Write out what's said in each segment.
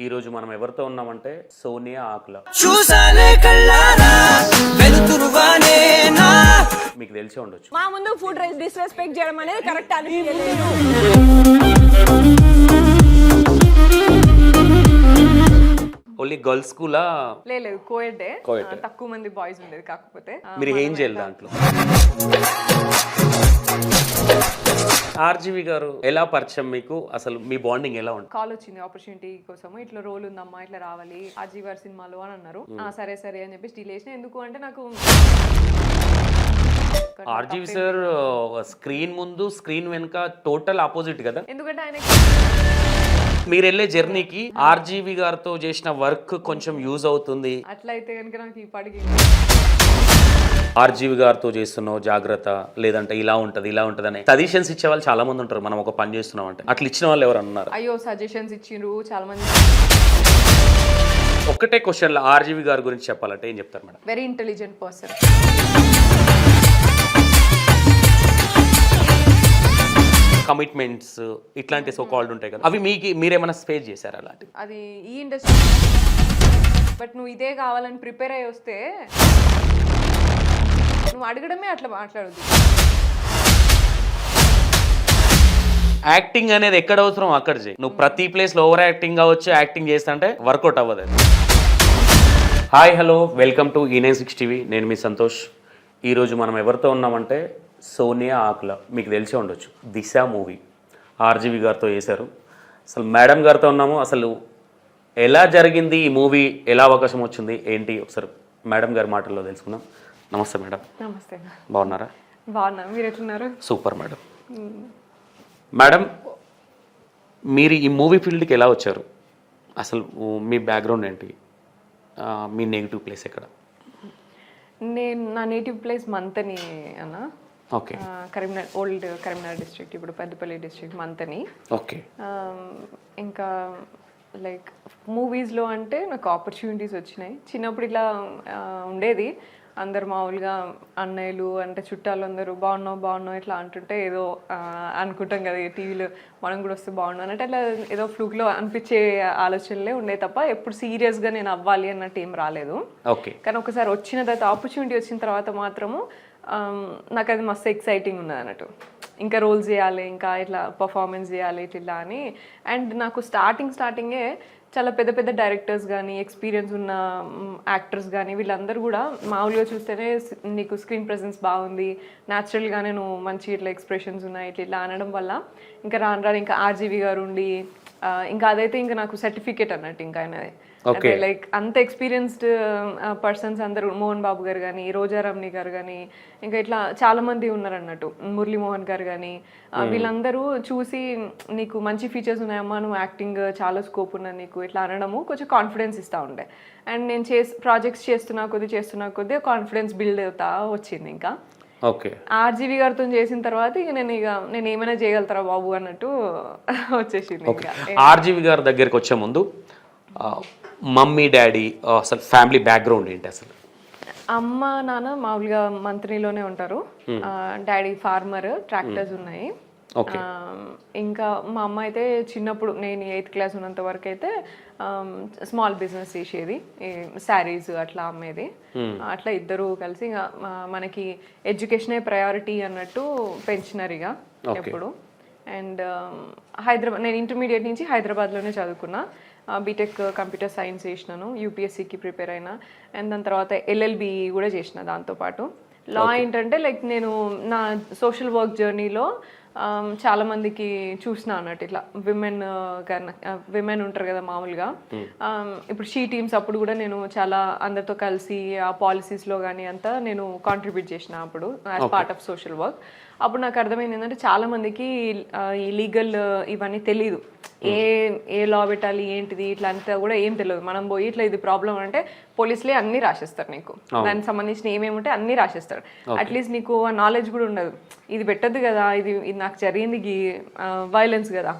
ఈరోజు మనం ఎవరితో ఉన్నామంటే సోనియా ఆకుల. చూసానే కళ్ళారా వెలుతురుగానే నా మీకు తెలిసే ఉండొచ్చు. మా ముందు ఫుడ్ డిస్రెస్పెక్ట్ చేయడం అనేది కరెక్ట్ అనిపించలేదు. ఓన్లీ గర్ల్స్ స్కూలా? లేదు, కోయడ్డే. కోయడ్. తక్కువ మంది బాయ్స్ ఉండేది. కాకపోతే మీరు ఏం చేయాలి దాంట్లో? ఆర్జీవి గారు ఎలా పరిచయం మీకు? అసలు మీ బాండింగ్ ఎలా ఉంటుంది? కాల్ వచ్చింది ఆపర్చునిటీ కోసం, ఇట్లా రోల్ ఉందమ్మా, ఇట్లా రావాలి ఆర్జీవి గారి సినిమాలో అని అన్నారు. సరే సరే అని చెప్పేసి డీల్ చేసిన. ఎందుకు అంటే నాకు ఆర్జీవి సార్ స్క్రీన్ ముందు స్క్రీన్ వెనుక టోటల్ ఆపోజిట్ కదా. ఎందుకంటే ఆయన మీరు వెళ్ళే జర్నీకి ఆర్జీవి గారితో చేసిన వర్క్ కొంచెం యూజ్ అవుతుంది. అట్లయితే కనుక నాకు ఈ పడికి ఆర్జీవి గారితో చేస్తున్నావు జాగ్రత్త, లేదంటే ఇలా ఉంటది ఇలా ఉంటది అని సజెషన్స్ ఇచ్చే వాళ్ళు చాలా మంది ఉంటారు. మనం ఒక పని చేస్తున్నాం అంటే అట్లా ఇచ్చిన వాళ్ళు ఎవరు అన్నారు? అయ్యో సజెషన్స్ ఇచ్చిండ్రు చాలా మంది. ఒక్కటే క్వశ్చన్, ఆర్జీవి గారి గురించి చెప్పాలంటే ఏం చెప్తారు madam? Very intelligent person. Commitments ఇట్లాంటి సో కాల్డ్ ఉంటాయి కదా, అవి మీరేమైనా స్పేస్ చేశారు అలాంటి? అది ఈ ఇండస్ట్రీ. బట్ నువ్వు ఇదే కావాలని ప్రిపేర్ అయ్యి వస్తే నువ్వు అడగడమే అట్లా మాట్లాడదు. యాక్టింగ్ అనేది ఎక్కడ అవసరం అక్కడ చేయి. నువ్వు ప్రతి ప్లేస్లో ఓవర్ యాక్టింగ్ కావచ్చు, యాక్టింగ్ చేస్తుంటే వర్కౌట్ అవ్వదు అది. Hi hello, welcome to E96 TV. నేను మీ సంతోష్. ఈరోజు మనం ఎవరితో ఉన్నామంటే సోనియా ఆకుల. మీకు తెలిసే ఉండొచ్చు, దిశ మూవీ ఆర్జీవి గారితో చేశారు. అసలు మేడం గారితో ఉన్నాము. అసలు ఎలా జరిగింది ఈ మూవీ, ఎలా అవకాశం వచ్చింది ఏంటి, ఒకసారి మేడం గారి మాటల్లో తెలుసుకుందాం. నమస్తే మేడం. నమస్తే. బాగున్నారా? బాగున్నా, మీరు ఎట్లున్నారు? Super madam. మేడం, మీరు ఈ మూవీ ఫీల్డ్కి ఎలా వచ్చారు? అసలు మీ బ్యాక్గ్రౌండ్ ఏంటి? మీ నెగిటివ్ ప్లేస్ ఎక్కడ? నా నేటివ్ ప్లేస్ మంతని అన్న. Okay. Karimnagar, old Karimnagar district, ఇప్పుడు పెద్దపల్లి డిస్ట్రిక్ట్ మంతని. ఓకే. ఇంకా లైక్ మూవీస్లో అంటే నాకు ఆపర్చునిటీస్ వచ్చినాయి. చిన్నప్పుడు ఇట్లా ఉండేది, అందరు మామూలుగా అన్నయ్యలు అంటే చుట్టాలు అందరూ బాగున్నావు ఇట్లా అంటుంటే ఏదో అనుకుంటాం కదా టీవీలో, మనం కూడా వస్తే బాగున్నాను అంటే అట్లా ఏదో ఫ్లూక్లో అనిపించే ఆలోచనలే ఉండే తప్ప ఎప్పుడు సీరియస్గా నేను అవ్వాలి అన్నట్టు ఏం రాలేదు. ఓకే. కానీ ఒకసారి వచ్చిన తర్వాత, ఆపర్చునిటీ వచ్చిన తర్వాత మాత్రము నాకు అది మస్తు ఎక్సైటింగ్ ఉన్నది అన్నట్టు. ఇంకా రోల్స్ చేయాలి, ఇంకా ఇట్లా పర్ఫార్మెన్స్ చేయాలి ఇట్లా అని. అండ్ నాకు స్టార్టింగే చాలా పెద్ద పెద్ద డైరెక్టర్స్ కానీ, ఎక్స్పీరియన్స్ ఉన్న యాక్టర్స్ కానీ, వీళ్ళందరూ కూడా మామూలుగా చూస్తేనే నీకు స్క్రీన్ ప్రెజెన్స్ బాగుంది, న్యాచురల్గానే నువ్వు మంచి ఇట్లా ఎక్స్ప్రెషన్స్ ఉన్నాయి ఇట్లా అనడం వల్ల ఇంకా రాను ఇంకా ఆర్జీవి గారు ఉండి ఇంకా అదైతే ఇంకా నాకు సర్టిఫికేట్ అన్నట్టు. ఇంకా ఆయనది అంటే లైక్ అంత ఎక్స్పీరియన్స్డ్ పర్సన్స్ అందరూ, మోహన్ బాబు గారు కానీ, రోజా రమణి గారు కానీ, ఇంకా ఇట్లా చాలా మంది ఉన్నారు అన్నట్టు, మురళీ మోహన్ గారు కానీ, వీళ్ళందరూ చూసి నీకు మంచి ఫీచర్స్ ఉన్నాయమ్మా, నువ్వు యాక్టింగ్ చాలా స్కోప్ ఉన్నది నీకు ఇట్లా అనడము కొంచెం కాన్ఫిడెన్స్ ఇస్తూ ఉండే. అండ్ నేను ప్రాజెక్ట్స్ చేస్తున్నా కొద్దీ కాన్ఫిడెన్స్ బిల్డ్ అవుతా వచ్చింది. ఇంకా ఓకే. ఆర్జీవి గారితో చేసిన తర్వాత ఇక నేను ఏమైనా చేయగలుగుతారా బాబు అన్నట్టు వచ్చేసింది. ఆర్జీవి గారి దగ్గరికి వచ్చే ముందు మమ్మీ డాడీ అసలు ఫ్యామిలీ బ్యాక్గ్రౌండ్ ఏంటి అసలు? అమ్మ నాన్న మామూలుగా మంత్రిలోనే ఉంటారు. డాడీ ఫార్మర్, ట్రాక్టర్స్ ఉన్నాయి. ఇంకా మా అమ్మ అయితే చిన్నప్పుడు నేను 8th క్లాస్ ఉన్నంత వరకు అయితే స్మాల్ బిజినెస్ చేసేది, శారీస్ అట్లా అమ్మేది. అట్లా ఇద్దరు కలిసి ఇంకా మనకి ఎడ్యుకేషనే ప్రయారిటీ అన్నట్టు పెంచినారు ఇక ఎప్పుడు. అండ్ హైదరాబాద్, నేను ఇంటర్మీడియట్ నుంచి హైదరాబాద్లోనే చదువుకున్నా. బీటెక్ కంప్యూటర్ సైన్స్ చేసినాను, యూపీఎస్సీకి ప్రిపేర్ అయినా. అండ్ దాని తర్వాత LLB కూడా చేసిన దాంతోపాటు. లా ఏంటంటే లైక్ నేను నా సోషల్ వర్క్ జర్నీలో చాలా మందికి చూసిన అన్నట్టు ఇట్లా విమెన్ ఉంటారు కదా మామూలుగా. ఇప్పుడు షీ టీమ్స్ అప్పుడు కూడా నేను చాలా అందరితో కలిసి ఆ పాలసీస్లో కానీ అంతా నేను కాంట్రిబ్యూట్ చేసిన అప్పుడు as part of social work. అప్పుడు నాకు అర్థమైంది ఏంటంటే చాలా మందికి ఈ లీగల్ ఇవన్నీ తెలీదు, ఏ లా పెట్టాలి ఏంటిది ఇట్లా అంతా కూడా ఏం తెలియదు. మనం పోయి ఇట్లా ఇది ప్రాబ్లం అంటే పోలీసులే అన్ని రాసేస్తారు, నీకు దానికి సంబంధించిన ఏమేమి ఉంటే అన్ని రాసేస్తారు. అట్లీస్ట్ నీకు ఆ నాలెడ్జ్ కూడా ఉండదు, ఇది పెట్టద్దు కదా, ఇది నాకు జరిగింది వైలెన్స్ కదా,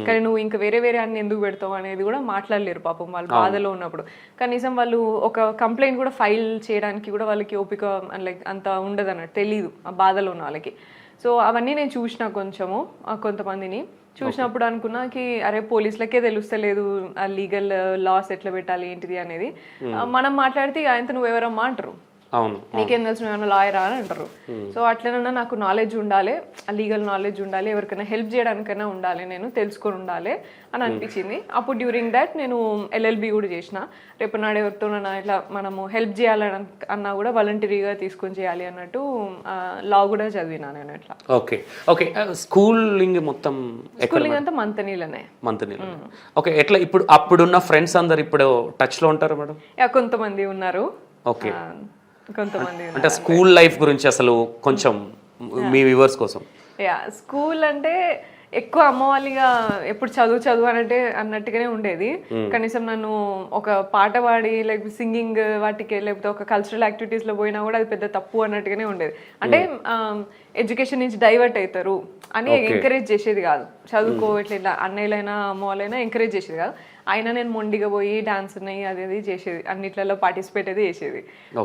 కానీ నువ్వు ఇంకా వేరే అన్ని ఎందుకు పెడతావు అనేది కూడా మాట్లాడలేరు పాపం వాళ్ళు బాధలో ఉన్నప్పుడు. కనీసం వాళ్ళు ఒక కంప్లైంట్ కూడా ఫైల్ చేయడానికి కూడా వాళ్ళకి ఓపిక లైక్ అంత ఉండదు అన్నట్టు, తెలీదు ఆ బాధలో ఉన్న వాళ్ళకి. సో అవన్నీ నేను చూసిన కొంచెము, కొంతమందిని చూసినప్పుడు అనుకున్నాకి అరే పోలీసులకే తెలుస్తలేదు ఆ లీగల్ లాస్ ఎట్లా పెట్టాలి ఏంటిది అనేది. మనం మాట్లాడితే ఆయనతో నువ్వు ఎవరమ్మా అంటారు, అవును నీకేం తెలుసు నువ్వు ఏమైనా లాయరా అని అంటారు. సో అట్లనన్నా నాకు నాలెడ్జ్ ఉండాలి, లీగల్ నాలెడ్జ్ ఉండాలి, ఎవరికైనా హెల్ప్ చేయడానికైనా ఉండాలి, నేను తెలుసుకొని ఉండాలి అని అనిపించింది. అప్పుడు డ్యూరింగ్ దాట్ నేను ఎల్ఎల్బి కూడా చేసిన. రేపు నాడు ఎవరితోనైనా ఇట్లా మనము హెల్ప్ చేయాలని అన్నా కూడా వాలంటరీగా తీసుకొని చేయాలి అన్నట్టు లా కూడా చదివినా నేను ఇట్లా. ఓకే ఓకే స్కూలింగ్ మొత్తం స్కూలింగ్ అంతా మంతనీలనే. ఓకే ఎట్లా ఇప్పుడు అప్పుడున్న ఫ్రెండ్స్ అందరు ఇప్పుడు టచ్లో ఉంటారు మేడం? కొంతమంది ఉన్నారు, ఓకే కొంతమంది అంటే స్కూల్ లైఫ్ గురించి అసలు కొంచెం మీ వ్యూవర్స్ కోసం. స్కూల్ అంటే ఎక్కువ అమ్మ వాళ్ళిగా ఎప్పుడు చదువు చదువు అన్నట్టుగానే ఉండేది. కనీసం నన్ను ఒక పాట పాడి లేకపోతే సింగింగ్ వాటికి లేకపోతే ఒక కల్చరల్ యాక్టివిటీస్ లో పోయినా కూడా అది పెద్ద తప్పు అన్నట్టుగానే ఉండేది. అంటే ఎడ్యుకేషన్ నుంచి డైవర్ట్ అవుతారు అని ఎంకరేజ్ చేసేది కాదు. చదువుకో ఇట్లా అన్నయ్యలైనా అమ్మ వాళ్ళైనా ఎంకరేజ్ చేసేది కాదు. అయినా నేను మొండిగా పోయి డాన్స్ ఉన్నాయి అది చేసేది, అన్నిట్లలో పార్టిసిపేట్ అయితే చేసేది.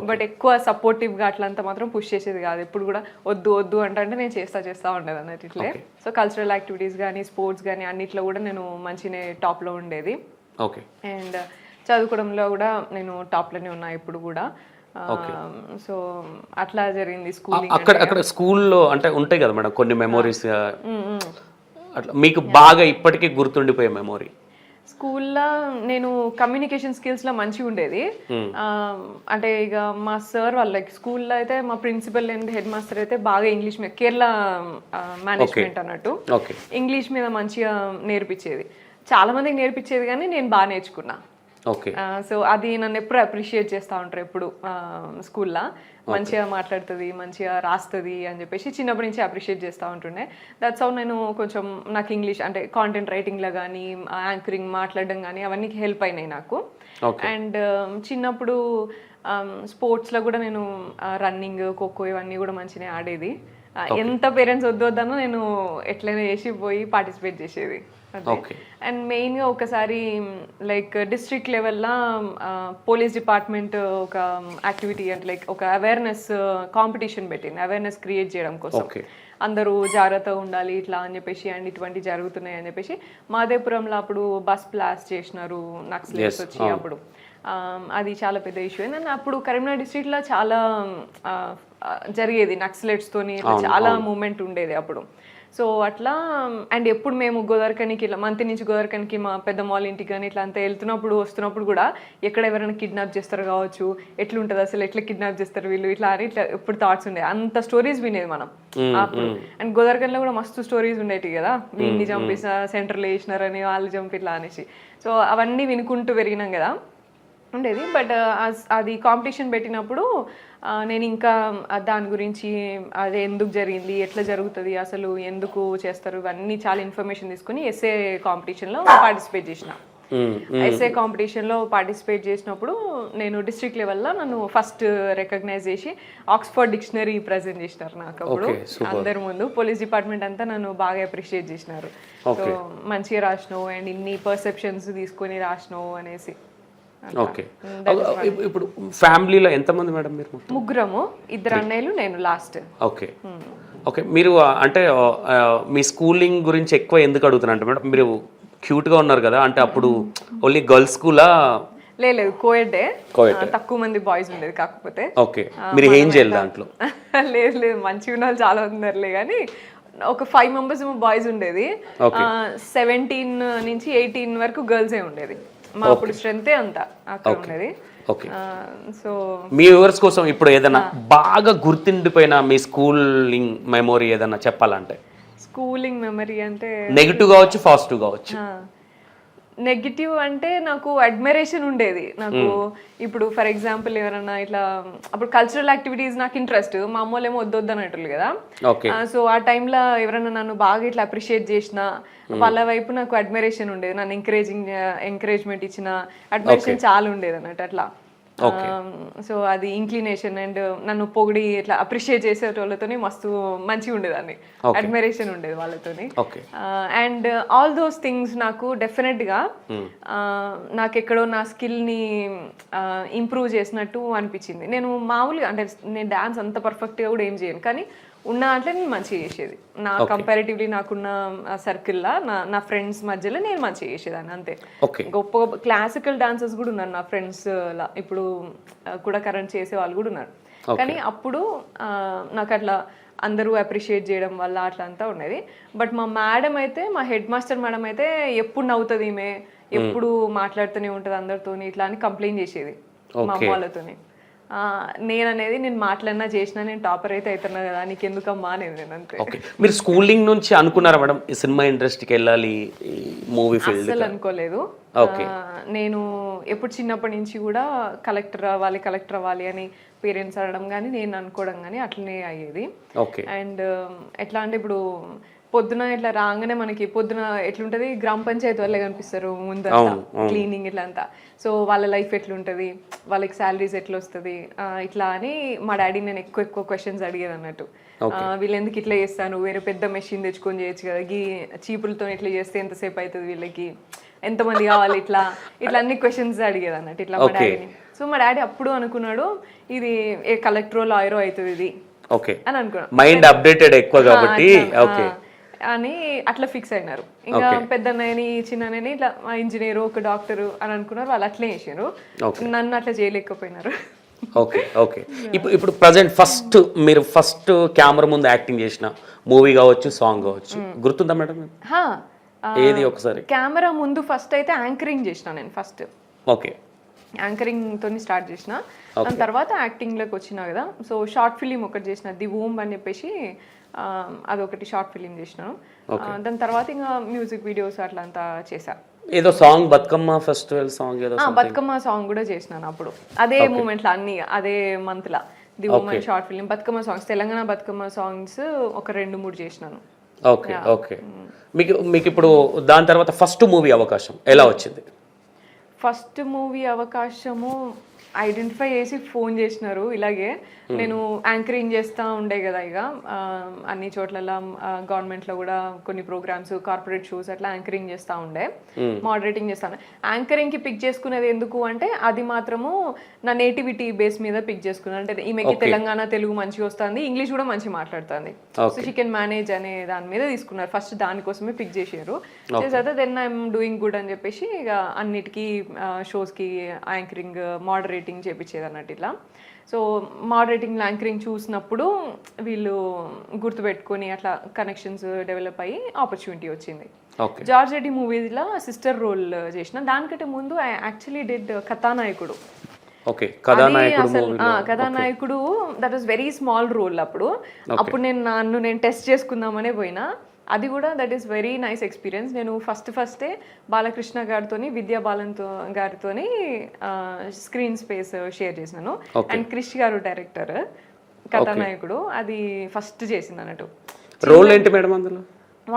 బట్ ఎక్కువ సపోర్టివ్గా అట్లంతా మాత్రం పుష్ చేసేది కాదు. ఎప్పుడు కూడా వద్దు వద్దు అంటే నేను చేస్తా ఉండేది అన్నట్టు ఇట్లే. సో కల్చరల్ యాక్టివిటీస్ కానీ స్పోర్ట్స్ కానీ అన్నిట్లో కూడా నేను మంచిగా టాప్లో ఉండేది. ఓకే అండ్ చదువుకోవడంలో కూడా నేను టాప్లోనే ఉన్నా ఇప్పుడు కూడా. సో అట్లా జరిగింది స్కూలింగ్. అక్కడ స్కూల్లో అంటే ఉంటాయి కదా మేడం కొన్ని మెమోరీస్, అట్లా మీకు బాగా ఇప్పటికీ గుర్తుండిపోయే మెమోరీ? స్కూల్లో నేను కమ్యూనికేషన్ స్కిల్స్లో మంచిగా ఉండేది. అంటే ఇక మా సార్ వాళ్ళకి స్కూల్లో అయితే మా ప్రిన్సిపల్ అండ్ హెడ్ మాస్టర్ అయితే బాగా ఇంగ్లీష్ మీద కేరళ మేనేజ్మెంట్ అన్నట్టు ఇంగ్లీష్ మీద మంచిగా నేర్పించేది. చాలా మందికి నేర్పించేది కానీ నేను బాగా నేర్చుకున్నా. సో అది నన్ను ఎప్పుడు అప్రిషియేట్ చేస్తూ ఉంటారు ఎప్పుడు స్కూల్లో. మంచిగా మాట్లాడుతుంది, మంచిగా రాస్తుంది అని చెప్పేసి చిన్నప్పటి నుంచి అప్రిషియేట్ చేస్తూ ఉంటుండే. దట్స్ హౌ నేను కొంచెం నాకు ఇంగ్లీష్ అంటే కాంటెంట్ రైటింగ్లో కానీ యాంకరింగ్ మాట్లాడడం కానీ అవన్నీ హెల్ప్ అయినాయి నాకు. అండ్ చిన్నప్పుడు స్పోర్ట్స్లో కూడా నేను రన్నింగ్ ఖోఖో ఇవన్నీ కూడా మంచిగా ఆడేది. ఎంత పేరెంట్స్ వద్దొద్దనో నేను ఎట్లయినా చేసి పోయి పార్టిసిపేట్ చేసేది. అండ్ మెయిన్గా ఒకసారి లైక్ డిస్ట్రిక్ట్ లెవెల్లో పోలీస్ డిపార్ట్మెంట్ ఒక యాక్టివిటీ అంటే లైక్ ఒక అవేర్నెస్ కాంపిటీషన్ పెట్టింది, అవేర్నెస్ క్రియేట్ చేయడం కోసం. అందరూ జాగ్రత్తగా ఉండాలి ఇట్లా అని చెప్పేసి అండ్ ఇటువంటి జరుగుతున్నాయి అని చెప్పేసి. మాదేపురంలో అప్పుడు బస్ బ్లాస్ట్ చేసినారు నక్సలైట్స్ వచ్చి, అప్పుడు అది చాలా పెద్ద ఇష్యూ అయింది. అండ్ అప్పుడు కరీంనగర్ డిస్ట్రిక్ట్లో చాలా జరిగేది నక్సలైట్స్తోని, చాలా మూమెంట్ ఉండేది అప్పుడు. సో అట్లా అండ్ ఎప్పుడు మేము గోదావరిఖనికి ఇట్లా మంత్రి నుంచి గోదావరిఖనికి మా పెద్దమ్మ వాళ్ళ ఇంటికి కానీ ఇట్లా అంతా వెళ్తున్నప్పుడు వస్తున్నప్పుడు కూడా ఎక్కడ ఎవరైనా కిడ్నాప్ చేస్తారు కావచ్చు, ఎట్లుంటుంది అసలు ఎట్లా కిడ్నాప్ చేస్తారు వీళ్ళు ఇట్లా అని ఇట్లా ఎప్పుడు థాట్స్ ఉండే. అంత స్టోరీస్ వినేది మనం అప్పుడు. అండ్ గోదావరిఖనిలో కూడా మస్తు స్టోరీస్ ఉండేవి కదా, వీళ్ళని చంపేసా సెంటర్లో వేసినారని వాళ్ళు చంపి ఇట్లా అనేసి. సో అవన్నీ వినుకుంటూ పెరిగినాం కదా ఉండేది. బట్ అది కాంపిటీషన్ పెట్టినప్పుడు నేను ఇంకా దాని గురించి అది ఎందుకు జరిగింది, ఎట్లా జరుగుతుంది, అసలు ఎందుకు చేస్తారు, ఇవన్నీ చాలా ఇన్ఫర్మేషన్ తీసుకుని ఎస్ఏ కాంపిటీషన్లో పార్టిసిపేట్ చేసిన. ఎస్ఏ కాంపిటీషన్లో పార్టిసిపేట్ చేసినప్పుడు నేను డిస్ట్రిక్ట్ లెవెల్లో నన్ను ఫస్ట్ రికగ్నైజ్ చేసి ఆక్స్ఫర్డ్ డిక్షనరీ ప్రజెంట్ చేసినారు నాకు అప్పుడు అందరి ముందు. పోలీస్ డిపార్ట్మెంట్ అంతా నన్ను బాగా అప్రిషియేట్ చేసినారు. సో మంచిగా రాసినావు అండ్ ఇన్ని పర్సెప్షన్స్ తీసుకొని రాసినావు అనేసి. ఓకే ఇప్పుడు ఫ్యామిలీలో ఎంతమంది మేడం మీరు? ముగ్గురము, 2 అన్నయ్యలు, నేను లాస్ట్. ఓకే ఓకే మీరు అంటే మీ స్కూలింగ్ గురించి ఎక్కువ ఎందుకు అడుగుతున్నా అంటే మేడం మీరు క్యూట్గా ఉన్నారు కదా, అంటే అప్పుడు ఓన్లీ గర్ల్స్ స్కూలా? లేదు కోయడ్డే, తక్కువ మంది బాయ్స్ ఉండేది. కాకపోతే ఓకే మీరు ఏం చేయాలి దాంట్లో? లేదు మంచిగా ఉన్న వాళ్ళు చాలా ఉన్నారులే కానీ ఒక 5 members బాయ్స్ ఉండేది. 17 నుంచి 18 వరకు గర్ల్సే ఉండేది. మా అప్పుడు స్ట్రెంతే అంతా అక్కడ ఉండేది. ఓకే సో మీ వ్యూవర్స్ కోసం ఇప్పుడు ఏదైనా బాగా గుర్తుండిపోయిన మీ స్కూలింగ్ మెమొరీ ఏదైనా చెప్పాలంటే? స్కూలింగ్ మెమరీ అంటే నెగిటివ్ కావచ్చు, పాజిటివ్ కావచ్చు. నెగిటివ్ అంటే నాకు అడ్మైరేషన్ ఉండేది. నాకు ఇప్పుడు ఫర్ ఎగ్జాంపుల్ ఎవరన్నా ఇట్లా అప్పుడు కల్చరల్ యాక్టివిటీస్ నాకు ఇంట్రెస్ట్, మా అమ్మోళ్ళు ఏమో వద్దొద్దు అన్నట్లు కదా. సో ఆ టైంలో ఎవరైనా నన్ను బాగా ఇట్లా అప్రిషియేట్ చేసిన వాళ్ళ వైపు నాకు అడ్మైరేషన్ ఉండేది, నన్ను ఎంకరేజ్మెంట్ ఇచ్చిన అడ్మైరేషన్ చాలా ఉండేది అన్నట్టు అట్లా. సో అది ఇంక్లినేషన్ అండ్ నన్ను పొగిడి ఇట్లా అప్రిషియేట్ చేసే వాళ్ళతోని మస్తు మంచిగా ఉండేదాన్ని, అడ్మైరేషన్ ఉండేది వాళ్ళతోని. అండ్ ఆల్ దోస్ థింగ్స్ నాకు డెఫినెట్గా నాకు ఎక్కడో నా స్కిల్ని ఇంప్రూవ్ చేసినట్టు అనిపించింది. నేను మామూలుగా అంటే నేను డాన్స్ అంత పర్ఫెక్ట్గా కూడా ఏం చేయను, కానీ ఉన్న దాంట్లో నేను మంచిగా చేసేది. నా కంపారిటివ్లీ నాకున్న సర్కిల్లా నా ఫ్రెండ్స్ మధ్యలో నేను మంచిగా చేసేదాన్ని అంతే. గొప్ప క్లాసికల్ డాన్సర్స్ కూడా ఉన్నారు నా ఫ్రెండ్స్ లా, ఇప్పుడు కూడా కరెంట్ చేసే వాళ్ళు కూడా ఉన్నారు. కానీ అప్పుడు నాకు అట్లా అందరూ అప్రిషియేట్ చేయడం వల్ల అట్లా అంతా ఉండేది. బట్ మా మేడం అయితే, మా హెడ్ మాస్టర్ మేడం అయితే ఎప్పుడు నవ్వుతుంది ఈమె, ఎప్పుడు మాట్లాడుతూనే ఉంటుంది అందరితోని ఇట్లా అని కంప్లైంట్ చేసేది మా అమ్మ వాళ్ళతోని. నేను మాట్లాడినా చేసినా నేను టాపర్ అయితే అవుతున్నా కదా, నీకెందుకమ్మా అనేది నేను అంతే. ఓకే, మీరు స్కూలింగ్ నుంచి అనుకున్నారా మేడం ఈ సినిమా ఇండస్ట్రీకి వెళ్ళాలి, మూవీ ఫీల్డ్? అసలు అనుకోలేదు. నేను ఎప్పుడు చిన్నప్పటి నుంచి కూడా కలెక్టర్ అవ్వాలి అని పేరెంట్స్ అనడం కానీ నేను అనుకోవడం కానీ అట్లనే అయ్యేది. అండ్ ఎట్లా అంటే ఇప్పుడు పొద్దున ఇట్లా రాగానే మనకి పొద్దున ఎట్లుంటది, గ్రామ పంచాయతీ వాళ్ళే కనిపిస్తారు ముందంతా, క్లీనింగ్ ఇట్లా అంతా. సో వాళ్ళ లైఫ్ ఎట్లుంటది, వాళ్ళకి శాలరీస్ ఎట్లా వస్తుంది ఇట్లా అని మా డాడీ నేను ఎక్కువ క్వశ్చన్స్ అడిగేది అన్నట్టు. వీళ్ళు ఎందుకు ఇట్లా చేస్తాను, వేరే పెద్ద మెషిన్ తెచ్చుకొని చేయొచ్చు కదా, ఈ చీపులతో ఇట్లా చేస్తే ఎంతసేపు అవుతుంది, వీళ్ళకి ఎంతమంది కావాలి, ఇట్లా అన్ని క్వశ్చన్స్ అడిగేది అన్నట్టు ఇట్లా మా డాడీని. సో మా డాడీ అప్పుడు అనుకున్నాడు ఇది ఏ కలెక్టరో లాయరో అవుతుంది ఇది అని అనుకున్నాడు. మైండ్ అప్డేటెడ్ ఎక్కువ కాబట్టి అని అట్లా ఫిక్స్ అయినారు. ఇంకా పెద్దన్నని చిన్నని ఇట్లా ఇంజనీరు ఒక డాక్టరు అని అనుకున్నారు. వాళ్ళు అట్లే చేసారు, నన్ను అట్లా చేయలేకపోయినారు. ఓకే ఇప్పుడు ప్రజెంట్ మీరు ఫస్ట్ కెమెరా ముందు యాక్టింగ్ చేసిన మూవీ కావచ్చు, సాంగ్ కావచ్చు, గుర్తుందా మేడం? ఏది ఒకసారి? కెమెరా ముందు ఫస్ట్ అయితే యాంకరింగ్ చేసిన నేను. ఫస్ట్ యాంకరింగ్ తోని స్టార్ట్ చేసిన, దాని తర్వాత యాక్టింగ్ లోకి వచ్చినా కదా. సో షార్ట్ ఫిలిం ఒకటి చేసిన, ది వూమ్ అని చెప్పేసి అదొకటి షార్ట్ ఫిలిం చేసినాను. దాని తర్వాత ఇంకా మ్యూజిక్ వీడియోస్ అట్లా అంతా చేసా. ఏదో song Bathukamma festival song, Bathukamma song కూడా చేసినాను అప్పుడు అదే మూమెంట్ లో, అన్ని అదే month law. The womb and short film, Bathukamma songs, Telangana Bathukamma songs ఒక 2-3 చేసినాను. ఓకే మీకు ఇప్పుడు దాని తర్వాత ఫస్ట్ మూవీ అవకాశం ఎలా వచ్చింది? ఫస్ట్ మూవీ అవకాశము ఐడెంటిఫై చేసి ఫోన్ చేసినారు. ఇలాగే నేను యాంకరింగ్ చేస్తూ ఉండే కదా, ఇక అన్ని చోట్ల గవర్నమెంట్లో కూడా కొన్ని ప్రోగ్రామ్స్, కార్పొరేట్ షోస్ అట్లా యాంకరింగ్ చేస్తూ ఉండే, మోడరేటింగ్ చేస్తాను. యాంకరింగ్కి పిక్ చేసుకునేది ఎందుకు అంటే అది మాత్రము నా నేటివిటీ బేస్ మీద పిక్ చేసుకున్నాను. అంటే ఈమెకి తెలంగాణ తెలుగు మంచిగా వస్తుంది, ఇంగ్లీష్ కూడా మంచిగా మాట్లాడుతుంది, సో షీ కెన్ మేనేజ్ అనే దాని మీద తీసుకున్నారు. ఫస్ట్ దానికోసమే పిక్ చేసారు. చేసేదా దెన్ ఐఎమ్ డూయింగ్ గుడ్ అని చెప్పేసి ఇక అన్నిటికీ షోస్కి యాంకరింగ్, మోడరేటింగ్ చేపించేది అన్నట్టు ఇట్లా. సో మోడరేటింగ్, యాంకరింగ్ చూసినప్పుడు వీళ్ళు గుర్తుపెట్టుకొని అట్లా కనెక్షన్స్ డెవలప్ అయ్యి ఆపర్చునిటీ వచ్చింది. జార్జ్ రెడ్డి మూవీలో సిస్టర్ రోల్ చేసిన. దానికంటే ముందు I actually did Kathanayakudu. Kathanayakudu that was very small role. అప్పుడు నేను టెస్ట్ చేసుకుందామనే పోయినా. అది కూడా that is very nice experience. నేను ఫస్టే బాలకృష్ణ గారితో, విద్యా బాలన్ గారితో స్క్రీన్ స్పేస్ షేర్ చేసినాను. అండ్ క్రిష్ గారు డైరెక్టర్, కథానాయకుడు, అది ఫస్ట్ చేసింది అన్నట్టు. రోల్ ఏంటి మేడం అందులో?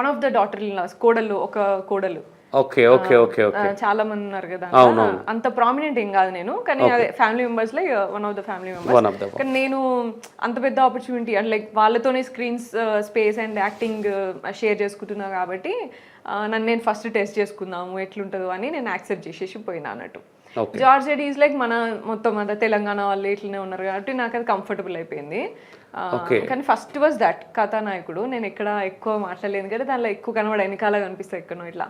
One of the daughter in laws, ఒక కోడలు. చాలా మంది ఉన్నారు కదా, అంత ప్రామినెంట్ ఏం కాదు నేను, కానీ అదే ఫ్యామిలీ మెంబర్స్ లో one of the family members. కానీ నేను అంత పెద్ద ఆపర్చునిటీ అంటే లైక్ వాళ్ళతోనే screen space and acting share చేసుకుంటున్నా కాబట్టి నేను ఫస్ట్ టెస్ట్ చేసుకుందాము ఎట్లుంటుందో అని నేను యాక్సెప్ట్ చేసేసి పోయినా అన్నట్టు. జార్జ్ రెడ్డి ఈజ్ లైక్ మన మొత్తం అంతా తెలంగాణ వాళ్ళు ఇట్లనే ఉన్నారు కాబట్టి నాకు అది కంఫర్టబుల్ అయిపోయింది. కానీ ఫస్ట్ వాజ్ దట్ కథానాయకుడు. నేను ఎక్కడ ఎక్కువ మాట్లాడలేదు కదా, దానిలో ఎక్కువ కనబడ వెనకాల కనిపిస్తాయి ఎక్కడో ఇట్లా.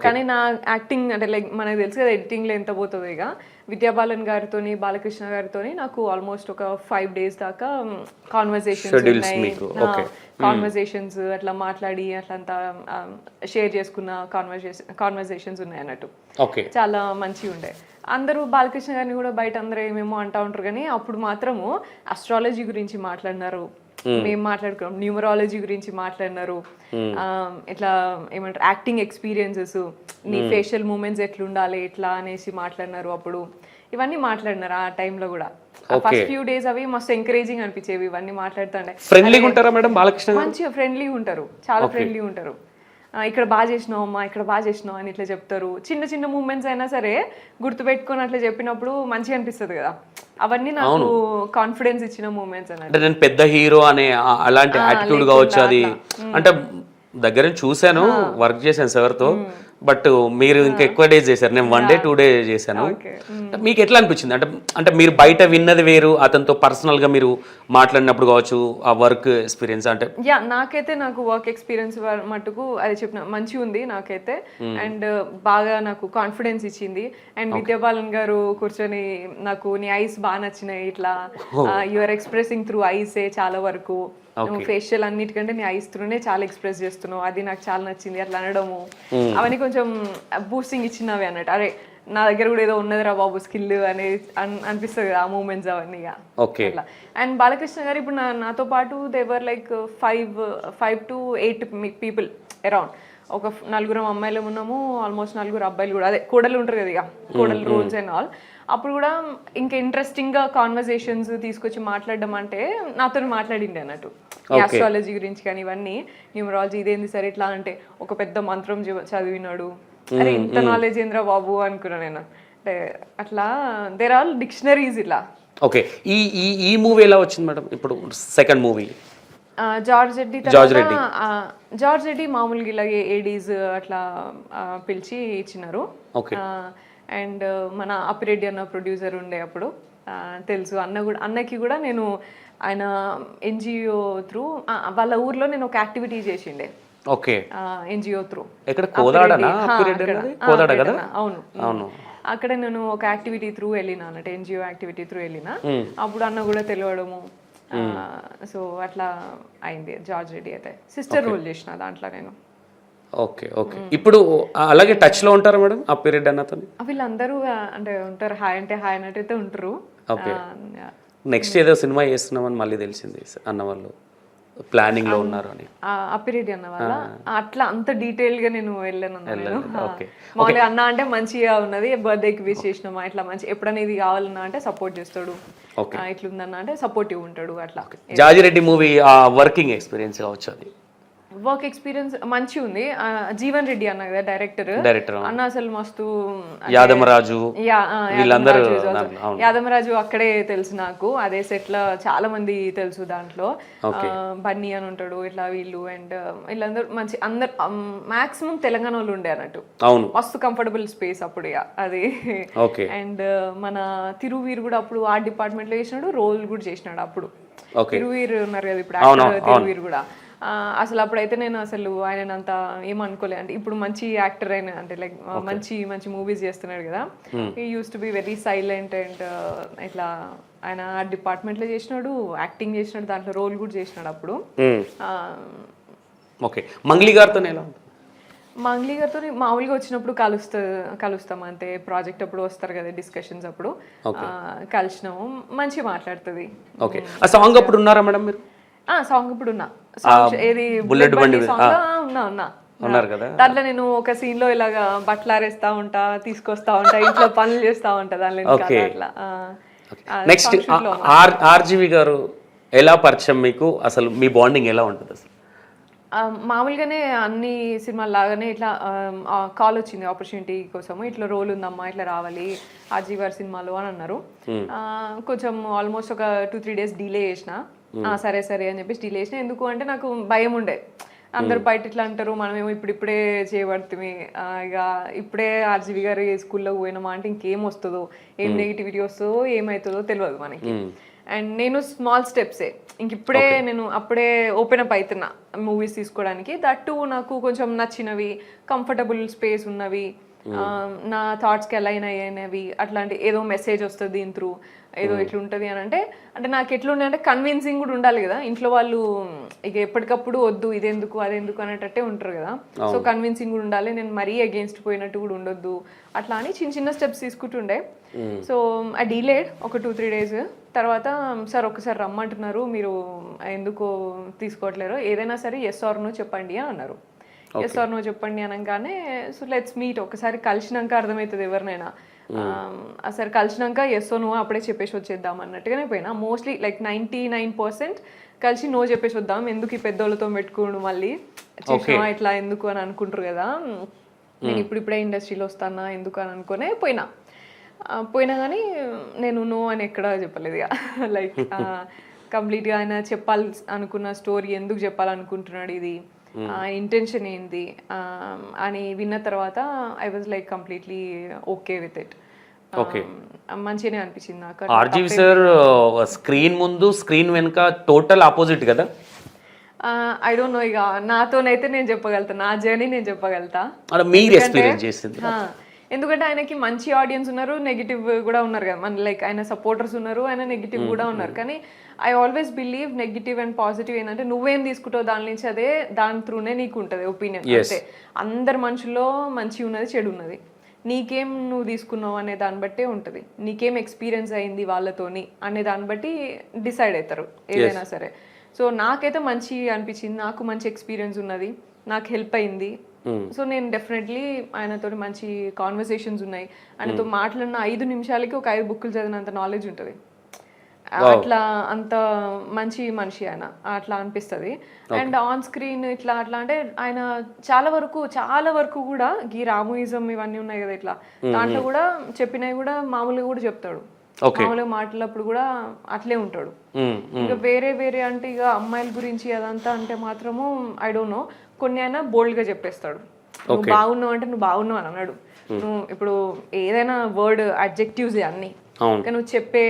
కానీ నా యాక్టింగ్ అంటే లైక్ మనకు తెలుసు కదా ఎడిటింగ్లో ఎంత పోతుందో. ఇక విద్యా బాలన్ గారితో, బాలకృష్ణ గారితో నాకు ఆల్మోస్ట్ ఒక 5 days దాకా కాన్వర్సేషన్స్ అట్లా మాట్లాడి అట్లంతా షేర్ చేసుకున్న కాన్వర్సేషన్స్ ఉన్నాయి అన్నట్టు. చాలా మంచిగా ఉండే. అందరూ బాలకృష్ణ గారిని కూడా బయట అందరూ ఏమేమో అంటూ ఉంటారు, కానీ అప్పుడు మాత్రము అస్ట్రాలజీ గురించి మాట్లాడినారు, మేము మాట్లాడుకున్నాం, న్యూమరాలజీ గురించి మాట్లాడినారు, ఇట్లా ఏమంటారు యాక్టింగ్ ఎక్స్పీరియన్సెస్, నీ ఫేషియల్ మూమెంట్స్ ఎట్లుండాలి ఎట్లా అనేసి మాట్లాడినారు. అప్పుడు ఇవన్నీ మాట్లాడినారు ఆ టైంలో కూడా. ఫస్ట్ ఫ్యూ డేస్ అవి మస్తు ఎంకరేజింగ్ అనిపించేవి ఇవన్నీ మాట్లాడుతుండే. ఫ్రెండ్లీగా ఉంటారా మేడం బాలకృష్ణ? మంచిగా ఫ్రెండ్లీగా ఉంటారు, చాలా ఫ్రెండ్లీగా ఉంటారు. ఇక్కడ బాగా చేసినావు అమ్మా, ఇక్కడ బాగా చేసినావు అని ఇట్లా చెప్తారు. చిన్న మూమెంట్స్ అయినా సరే గుర్తుపెట్టుకొని అట్లా చెప్పినప్పుడు మంచిగా అనిపిస్తుంది కదా. అవన్నీ నాకు కాన్ఫిడెన్స్ ఇచ్చిన మూమెంట్స్ అన్నట్టు. నేను పెద్ద హీరో అనే అలాంటి యాటిట్యూడ్ కావచ్చు, అది అంటే దగ్గర చూసాను, వర్క్ చేశాను సార్తో. బట్ మీరు ఇంకా ఎక్కువ డేస్ చేశారు, నేను 1 day 2 day చేశాను. మీకు ఎట్లా అనిపించింది? అంటే మీరు బయట విన్నది వేరు, అతనితో పర్సనల్ గా మీరు మాట్లాడినప్పుడు కావచ్చు, ఆ వర్క్ ఎక్స్పీరియన్స్ అంటే నాకు వర్క్ ఎక్స్పీరియన్స్ మటుకు అది చెప్పిన మంచిగా ఉంది నాకైతే. అండ్ బాగా నాకు కాన్ఫిడెన్స్ ఇచ్చింది. అండ్ విద్యాబాలన్ గారు కూర్చొని నాకు నీ ఐస్ బాగా నచ్చినాయి, ఇట్లా యూఆర్ ఎక్స్ప్రెసింగ్ త్రూ ఐసే చాలా వరకు, నువ్వు ఫేషియల్ అన్నిటికంటే నీ ఐస్ త్రూనే చాలా ఎక్స్ప్రెస్ చేస్తున్నావు, అది నాకు చాలా నచ్చింది అట్లా అనడము, అవన్నీ కొంచెం బూస్టింగ్ ఇచ్చినవి అన్నట్టు. అరే నా దగ్గర కూడా ఏదో ఉన్నదిరా బాబు స్కిల్ అనేది అనిపిస్తుంది కదా ఆ మూమెంట్స్ అవన్నీ. అట్లా. అండ్ బాలకృష్ణ గారు ఇప్పుడు నాతో పాటు దేవర్ లైక్ 5 to 8 పీపుల్ అరౌండ్. ఒక 4 అమ్మాయిలు ఉన్నాము, ఆల్మోస్ట్ 4 అబ్బాయిలు కూడా, అదే కోడలు ఉంటారు కదా, ఇక కోడలు రోల్స్ అండ్ ఆల్. అప్పుడు కూడా ఇంకా ఇంట్రెస్టింగ్గా కాన్వర్జేషన్స్ తీసుకొచ్చి మాట్లాడడం అంటే నాతో మాట్లాడిండే అన్నట్టు, ఆస్ట్రాలజీ గురించి కానీ ఇవన్నీ, న్యూమరాలజీ ఇదేంది సరే ఇట్లా అంటే ఒక పెద్ద మంత్రం చదివినాడు, అరే ఇంత నాలెడ్జ్ ఏంద్రా బాబు అనుకున్నా నేను. అంటే అట్లా దేర్ ఆల్ డిక్షనరీస్ ఇలా. ఓకే, ఈ మూవీ ఎలా వచ్చింది మేడం? ఇప్పుడు సెకండ్ మూవీ జార్జ్ రెడ్డి మామూలుగా ఇలాగే ఏడీస్ అట్లా పిలిచి ఇచ్చినారు. అండ్ మన అప్పిరెడ్డి అన్న ప్రొడ్యూసర్ ఉండే అప్పుడు తెలుసు, అన్నకి కూడా నేను ఆయన ఎన్జిఓ త్రూ వాళ్ళ ఊర్లో నేను ఒక యాక్టివిటీ చేసిండే. ఎన్జిఓ త్రూ అవును, అక్కడ నేను ఒక యాక్టివిటీ త్రూ వెళ్ళినా అన్నట్టు, ఎన్జిఓ యాక్టివిటీ త్రూ వెళ్ళినా. అప్పుడు అన్న కూడా తెలియడము, సో అట్లా అయింది. జార్జ్ రెడ్డి అయితే సిస్టర్ రోల్ చేసిన దాంట్లో నేను. ఓకే. ఇప్పుడు అలాగే టచ్ లో ఉంటారా మేడం ఆ పీరియడ్ అన్నతో? వీళ్ళందరూ అంటే ఉంటారు, హాయ్ అంటే హాయ్ అన్నట్టయితే ఉంటారు. నెక్స్ట్ ఏదో సినిమా చేస్తున్నామని మళ్ళీ తెలిసింది అన్న వాళ్ళు ప్లానింగ్ లో ఉన్నారు అని. అప్పిరెడ్డి అన్న వాళ్ళ అట్లా అంత డీటెయిల్ గా నేను వెళ్ళాను. మామూలుగా అన్న అంటే మంచిగా ఉన్నది, బర్త్డేకి విష్ చేసినామా ఇట్లా మంచి, ఎప్పుడైనా ఇది కావాలన్నా అంటే సపోర్ట్ చేస్తాడు, ఇట్లుందన్న అంటే సపోర్టివ్ ఉంటాడు అట్లా. జాజిరెడ్డి మూవీ వర్కింగ్ ఎక్స్పీరియన్స్ కావచ్చు, అది వర్క్ ఎక్స్పీరియన్స్ మంచి ఉంది. జీవన్ రెడ్డి అన్న కదా డైరెక్టర్ అన్న, అసలు మస్తు. యాదమరాజు అక్కడే తెలుసు నాకు, అదే సెట్ లో చాలా మంది తెలుసు దాంట్లో. బన్నీ అని ఉంటాడు ఇట్లా వీళ్ళు, అండ్ వీళ్ళందరూ మంచి, అందరు మాక్సిమం తెలంగాణ వాళ్ళు ఉండే అన్నట్టు, మస్తు కంఫర్టబుల్ స్పేస్ అప్పుడు అది. అండ్ మన తిరువీర్ కూడా అప్పుడు ఆర్ట్ డిపార్ట్మెంట్ లో చేసినాడు, రోల్ కూడా చేసినాడు అప్పుడు. తిరువీర్ ఉన్నారు కదా ఇప్పుడు యాక్టర్, తిరువీర్ కూడా అసలు అప్పుడైతే నేను అసలు ఆయన అంత ఏమనుకోలే. అంటే ఇప్పుడు మంచి యాక్టర్ అయిన, అంటే లైక్ మంచి మంచి మూవీస్ చేస్తున్నాడు కదా, he use to be very silent. And ఇట్లా ఆయన డిపార్ట్మెంట్ లో చేసినాడు, యాక్టింగ్ చేసినాడు, దాంట్లో రోల్ కూడా చేసినాడు అప్పుడు. మంగ్లీ గారితో మామూలుగా వచ్చినప్పుడు కలుస్తాం అంతే, ప్రాజెక్ట్ అప్పుడు వస్తారు కదా డిస్కషన్స్ అప్పుడు కలిసినాము, మంచిగా మాట్లాడుతుంది. సాంగ్ అప్పుడు ఉన్నారా మేడం మీరు? సాంగ్ ఇప్పుడు ఉన్నా, ఏది ఉన్నారు కదా దాంట్లో. నేను ఒక సీన్ లో ఇలాగా బట్టలు ఆరేస్తా ఉంటా, తీసుకొస్తా ఉంటా, ఇంట్లో పనులు చేస్తా ఉంటా దానిలో. అట్లా నెక్స్ట్ ఆర్జీవి గారు ఎలా పరిచయం మీకు? అసలు మీ బాండింగ్ ఎలా ఉంటుంది అసలు? మామూలుగానే అన్ని సినిమాల లాగానే ఇట్లా కాల్ వచ్చింది ఆపర్చునిటీ కోసము, ఇట్లా రోల్ ఉందమ్మా ఇట్లా రావాలి ఆర్జీవి గారి సినిమాలో అని అన్నారు. కొంచెం ఆల్మోస్ట్ ఒక 2-3 days డిలే చేసిన. సరే అని చెప్పేసి డిలే చేసిన. ఎందుకు అంటే నాకు భయం ఉండే, అందరు బయట ఇట్లా అంటారు, మనమేమో ఇప్పుడిప్పుడే చేయబడుతుంది, ఇక ఇప్పుడే ఆర్జీవి గారి స్కూల్లో పోయినామా అంటే ఇంకేం వస్తుందో, ఏం నెగిటివిటీ వస్తుందో, ఏమవుతుందో తెలియదు మనకి. అండ్ నేను స్మాల్ స్టెప్సే, ఇంక ఇప్పుడే నేను అప్పుడే ఓపెన్ అప్ అవుతున్నా మూవీస్ తీసుకోవడానికి. దట్టు నాకు కొంచెం నచ్చినవి, కంఫర్టబుల్ స్పేస్ ఉన్నవి, నా థాట్స్కి అలైన్ అయ్యినవి, అట్లాంటి ఏదో మెసేజ్ వస్తుంది దీని త్రూ, ఏదో ఇట్లా ఉంటుంది అని అంటే నాకు ఎట్లుండే అంటే కన్విన్సింగ్ కూడా ఉండాలి కదా. ఇంట్లో వాళ్ళు ఇక ఎప్పటికప్పుడు వద్దు ఇదెందుకు అదెందుకు అనేటట్టే ఉంటారు కదా, సో కన్విన్సింగ్ కూడా ఉండాలి, నేను మరీ అగేన్స్ట్ పోయినట్టు కూడా ఉండొద్దు, అట్లా అని చిన్న స్టెప్స్ తీసుకుంటుండే. సో ఐ డిలేడ్ ఒక 2-3 days. తర్వాత సార్ ఒకసారి రమ్మంటున్నారు, మీరు ఎందుకు తీసుకోవట్లేరు, ఏదైనా సరే ఎస్ ఆర్ నో చెప్పండి అని అన్నారు. ఎస్ ఆర్ నో చెప్పండి అనగానే సో లెట్స్ మీట్, ఒకసారి కలిసినాక అర్థమవుతుంది ఎవరినైనా. అసలు కలిసినాక ఎస్ ఓ నో అప్పుడే చెప్పేసి వచ్చేద్దాం అన్నట్టుగానే పోయినా. మోస్ట్లీ లైక్ 99% కలిసి నో చెప్పేసి వద్దాం, ఎందుకు ఈ పెద్దోళ్ళతో పెట్టుకోండు మళ్ళీ చేసినా ఇట్లా ఎందుకు అని అనుకుంటారు కదా, నేను ఇప్పుడిప్పుడే ఇండస్ట్రీలో వస్తానా ఎందుకు అని అనుకునే పోయినా కానీ నేను నో అని ఎక్కడా చెప్పలేదు. ఇక లైక్ కంప్లీట్గా ఆయన చెప్పాలి అనుకున్న స్టోరీ ఎందుకు చెప్పాలనుకుంటున్నాడు ఇది, ఇంటెన్షన్ ఏంది అని విన్న తర్వాత I was like completely okay with it. Okay, మంచిగానే అనిపించింది నాకు. ఆర్జీవి సార్ స్క్రీన్ ముందు స్క్రీన్ వెనుక టోటల్ ఆపోజిట్ కదా. ఐ డోంట్ నో, ఇక నాతోనైతే నేను చెప్పగలుగుతా, నా జర్నీ నేను చెప్పగలుగుతా. మీరు ఎక్స్పీరియన్స్ చేసింది. ఎందుకంటే ఆయనకి మంచి ఆడియన్స్ ఉన్నారు, నెగిటివ్ కూడా ఉన్నారు కదా. మన లైక్ ఆయన సపోర్టర్స్ ఉన్నారు, ఆయన నెగిటివ్ కూడా ఉన్నారు. కానీ I always believe negative and positive ఏంటంటే నువ్వేం తీసుకుంటావు దాని నుంచి, అదే దాని త్రూనే నీకు ఉంటుంది ఒపీనియన్. అంటే అందరి మనుషుల్లో మంచి ఉన్నది, చెడు ఉన్నది. నీకేం నువ్వు తీసుకున్నావు అనే దాన్ని బట్టే ఉంటుంది. నీకేం ఎక్స్పీరియన్స్ అయింది వాళ్ళతోని అనే దాన్ని బట్టి డిసైడ్ అవుతారు ఏదైనా సరే. సో నాకైతే మంచి అనిపించింది, నాకు మంచి ఎక్స్పీరియన్స్ ఉన్నది, నాకు హెల్ప్ అయింది. సో నేను డెఫినెట్లీ ఆయనతో మంచి కాన్వర్సేషన్స్ ఉన్నాయి. ఆయనతో మాట్లాడిన 5 నిమిషాలకి ఒక 5 బుక్కులు చదివినంత నాలెడ్జ్ ఉంటుంది. అట్లా అంత మంచి మనిషి ఆయన, అట్లా అనిపిస్తుంది. అండ్ ఆన్ స్క్రీన్ ఇట్లా అట్లా అంటే ఆయన చాలా వరకు కూడా ఈ రామోయిజం ఇవన్నీ ఉన్నాయి కదా, ఇట్లా దాంట్లో కూడా చెప్పినవి కూడా మామూలుగా కూడా చెప్తాడు. మామూలుగా మాట్లాడినప్పుడు కూడా అట్లే ఉంటాడు. ఇంకా వేరే అంటే ఇక అమ్మాయిల గురించి అదంతా అంటే మాత్రము ఐ డోంట్ నో. కొన్ని అయినా బోల్డ్ గా చెప్పేస్తాడు. నువ్వు బాగున్నావు అంటే నువ్వు బాగున్నావు అని అన్నాడు. నువ్వు ఇప్పుడు ఏదైనా వర్డ్ అడ్జెక్టివ్స్ అన్ని, కానీ నువ్వు చెప్పే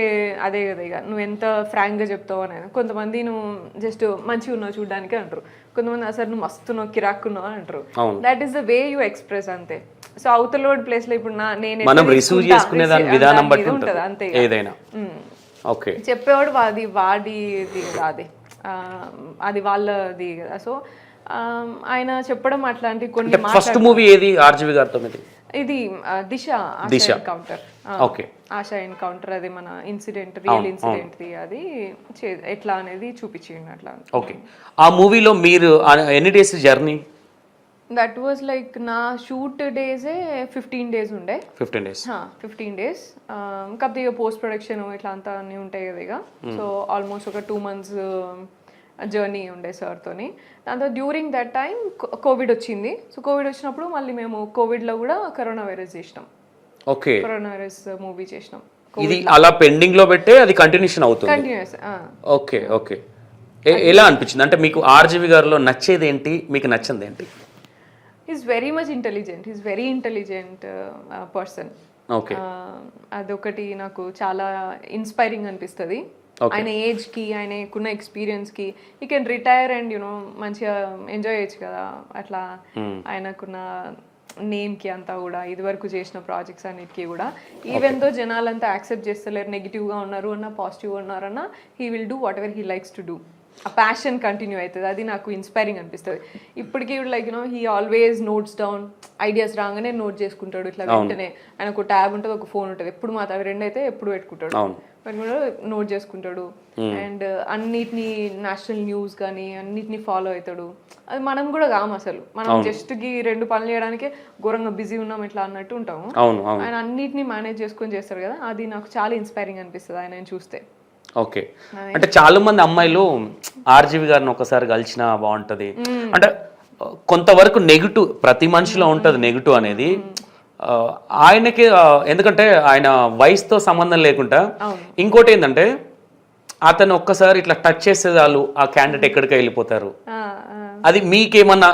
అదే కదా, ఇక నువ్వు ఎంత ఫ్రాంక్ గా చెప్తావు అని. కొంతమంది నువ్వు జస్ట్ మంచిగా ఉన్నావు చూడడానికి అంటారు, కొంతమంది అసలు నువ్వు మస్తున్నావు కిరాక్కున్నావు అని అంటారు. That is the way you express అంతే. సో అవతల ప్లేస్ లో ఇప్పుడు నేను ఉంటది అంతే. ఓకే, చెప్పేవాడు వాడిది కాదే, అది వాళ్ళది కదా. సో ఆయన చెప్పడం అట్లాంటి కొన్ని. ఫస్ట్ మూవీ ఏది ఆర్జీవి గారితో? ఇది దిశ ఎన్కౌంటర్. ఆశా ఎన్కౌంటర్, అది మన ఇన్సిడెంట్, రియల్ ఇన్సిడెంట్ అది ఎట్లా అనేది చూపించింది అట్లా. ఓకే, ఆ మూవీలో మీరు ఎన్ని days journey? That was like నా షూట్ డేసే 15 days ఉండే. 15 days. కాకపోతే ఇక పోస్ట్ ప్రొడక్షన్ ఇట్లా అంతా అన్నీ ఉంటాయి కదా ఇక. సో ఆల్మోస్ట్ ఒక 2 months జర్నీ ఉండే సార్తోని. దాంతో డ్యూరింగ్ దట్ టైం కోవిడ్ వచ్చింది. సో కోవిడ్ వచ్చినప్పుడు మళ్ళీ మేము కోవిడ్లో కూడా కరోనా వైరస్ చేసినాం. ఓకే, కరోనా వైరస్ మూవీ చేసినాం. ఇది అలా పెండింగ్ లో పెట్టే అది కంటిన్యూషన్ అవుతుంది. కంటిన్యూస్. ఓకే ఓకే, ఎలా అనిపించింది? అంటే మీకు ఆర్జీవి గారిలో నచ్చేది ఏంటి, మీకు నచ్చింది ఏంటి? Is very much intelligent, is very intelligent person. Okay, అదొకటి నాకు చాలా ఇన్స్పైరింగ్ అనిపిస్తుంది. ఆయన ఏజ్ కి, ఆయనకున్న ఎక్స్పీరియన్స్ కి ఈ కెన్ రిటైర్ అండ్ యునో మంచిగా ఎంజాయ్ చేయొచ్చు కదా. అట్లా ఆయనకున్న నేమ్ కి అంతా కూడా, ఇది వరకు చేసిన ప్రాజెక్ట్స్ అన్నిటికీ కూడా, ఈవెన్ దో జనాలంతా యాక్సెప్ట్ చేస్తలేరు, నెగిటివ్ గా ఉన్నారు అన్న, పాజిటివ్ గా ఉన్నారన్న, he will do what ever he likes to do. ఆ ప్యాషన్ కంటిన్యూ అవుతుంది. అది నాకు ఇన్స్పైరింగ్ అనిపిస్తుంది. ఇప్పటికీ like you know he always notes down, ideas రాగానే నోట్ చేసుకుంటాడు. ఇట్లా వెంటనే ఆయనకు ట్యాబ్ ఉంటుంది, ఒక ఫోన్ ఉంటుంది, ఎప్పుడు అవి 2 అయితే ఎప్పుడు పెట్టుకుంటాడు, నోట్ చేసుకుంటాడు. అండ్ అన్నిటినీ నేషనల్ న్యూస్ కానీ అన్నిటినీ ఫాలో అవుతాడు. అది మనం కూడా కాము అసలు, మనం జస్ట్ కి 2 పనులు చేయడానికే ఘోరంగా బిజీ ఉన్నాం ఇట్లా అన్నట్టు ఉంటాము. ఆయన అన్నిటినీ మేనేజ్ చేసుకొని చేస్తారు కదా, అది నాకు చాలా ఇన్స్పైరింగ్ అనిపిస్తుంది ఆయన చూస్తే. ఓకే, అంటే చాలా మంది అమ్మాయిలు ఆర్జీవి గారిని ఒకసారి కలిసినా బాగుంటది అంటే, కొంతవరకు నెగిటివ్ ప్రతి మనిషిలో ఉంటది నెగిటివ్ అనేది. ఆయనకి ఎందుకంటే ఆయన వయసుతో సంబంధం లేకుండా, ఇంకోటి ఏంటంటే అతను ఒక్కసారి ఇట్లా టచ్ చేసే చాలు ఆ క్యాండిడేట్ ఎక్కడికి వెళ్ళిపోతారు. అది మీకేమన్నా